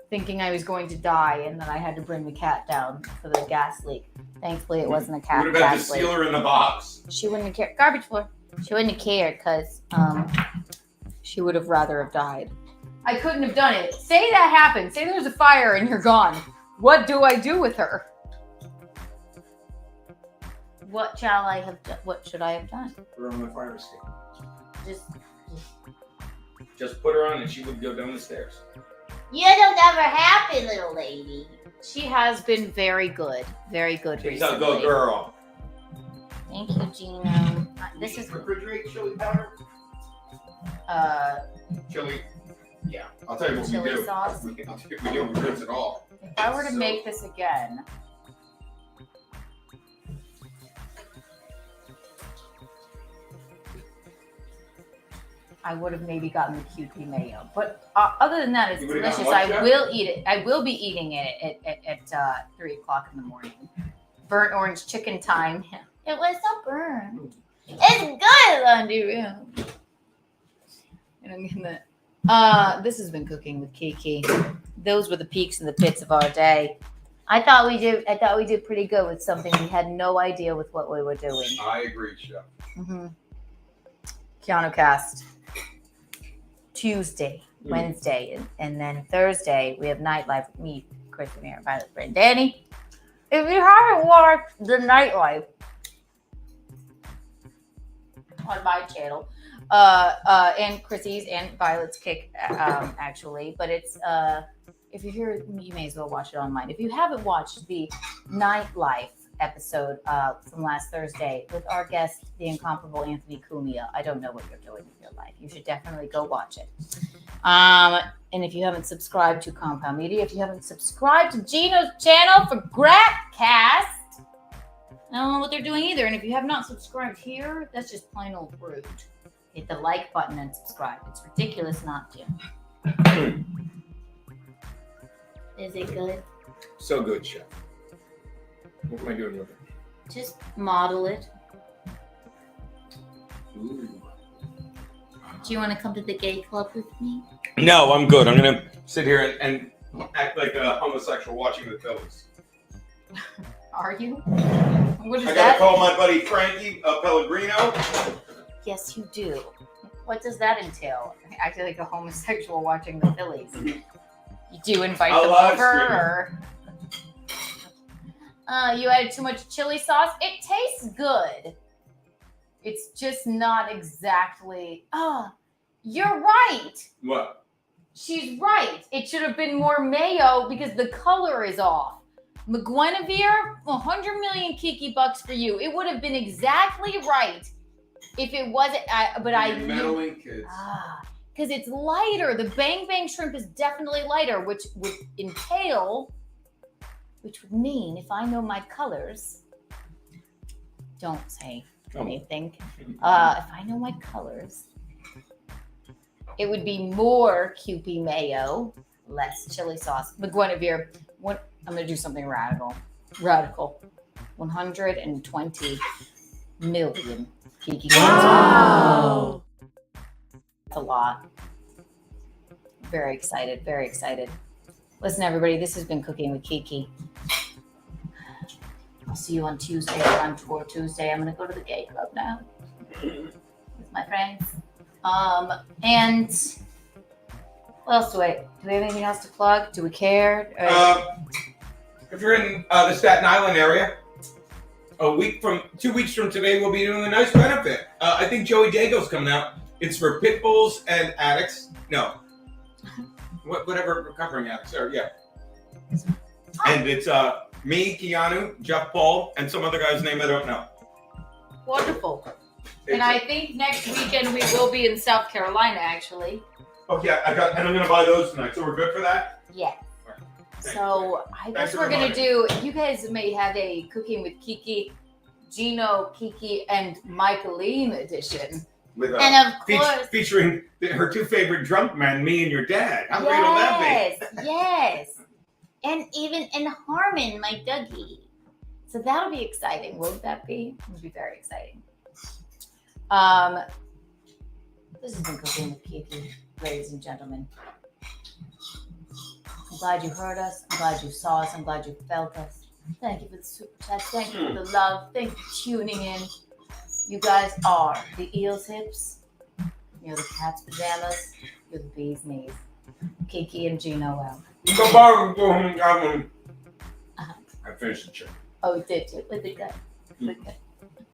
thinking I was going to die and that I had to bring the cat down for the gas leak. Thankfully, it wasn't a cat. What about the sealer in the box? She wouldn't have cared. Garbage floor. She wouldn't have cared because she would have rather have died. I couldn't have done it. Say that happened. Say there's a fire and you're gone. What do I do with her? What shall I have done? What should I have done? Put her on the fire escape. Just put her on and she would go down the stairs. it'll never happen, little lady. She has been very good She's recently. a good girl. Thank you, Gino. This is refrigerate chili powder. Chili. Yeah, I'll tell you what Chili we do. sauce? We don't rinse it all. If I were to make this again, I would have maybe gotten the Kiki mayo. But other than that, it's You would've gotten delicious. what, I will eat it. I will be eating it at 3 o'clock in the morning. Burnt orange chicken time. It was so burnt. It's good, Lundy Room. And I'm gonna. This has been Cooking with Kiki. Those were the peaks and the pits of our day. I thought we did pretty good with something we had no idea with what we were doing. I agree, Chef. Keanu Cast. Tuesday, Wednesday, and then Thursday we have Nightlife with me, Chris, and Violet, and Danny. If you haven't watched the Nightlife on my channel, and Chrissy's and Violet's Kick, actually, but it's if you're here, you may as well watch it online. If you haven't watched the Nightlife episode from last Thursday with our guest, the incomparable Anthony Cumia, I don't know what you're doing with your life. You should definitely go watch it. And if you haven't subscribed to Compound Media, if you haven't subscribed to Gino's channel for Gratcast, I don't know what they're doing either. And if you have not subscribed here, that's just plain old rude. Hit the like button and subscribe. It's ridiculous not to. Is it good? So good, Chef. What am I doing with it? Just model it. Ooh. Do you want to come to the gay club with me? No, I'm good. I'm gonna sit here and act like a homosexual watching the Phillies. Are you? What is I gotta that? call my buddy Frankie Pellegrino. Yes, you do. What does that entail? Acting like a homosexual watching the Phillies. You do invite them over, or you added too much chili sauce. It tastes good. It's just not exactly. You're right. What? She's right. It should have been more mayo because the color is off. McGuinevere, 100 million Kiki bucks for you. It would have been exactly right if it wasn't. But I meddling kids. Because it's lighter. The Bang Bang shrimp is definitely lighter, which would mean if I know my colors, don't say anything. If I know my colors, it would be more Kewpie mayo, less chili sauce. But Guinevere, I'm going to do something radical. 120 million Kiki. Wow. That's a lot. Very excited. Very excited. Listen, everybody, this has been Cooking with Kiki. see you on Tuesday. We're on tour Tuesday. I'm gonna go to the gay club now with my friends. And what else do we have anything else to plug? Do we care? If you're in the Staten Island area, 2 weeks from today, we'll be doing a nice benefit. I think Joey Dago's coming out. It's for pit bulls and addicts. No, whatever recovering addicts are. Yeah, and it's me, Keanu, Jeff Paul, and some other guy's name I don't know. Wonderful. And I think next weekend we will be in South Carolina, actually. Okay, I'm gonna buy those tonight. So we're good for that. Yeah. Right. So I guess we're gonna do. You guys may have a Cooking with Kiki, Gino, Kiki, and Michaeline edition. With and of course, featuring her two favorite drunk men, me and your dad. How great will that be? Yes. And even in Harmon, my Dougie. So that'll be exciting. Won't that be? It'll be very exciting. This has been Cooking with Kiki, ladies and gentlemen. I'm glad you heard us. I'm glad you saw us. I'm glad you felt us. Thank you for the super chat. Thank you for the love. Thank you for tuning in. You guys are the eel's hips. You're the cat's pajamas. You're the bee's knees. Kiki and Gino out. I finished the chicken. Oh, did you? Was it good? Was it good?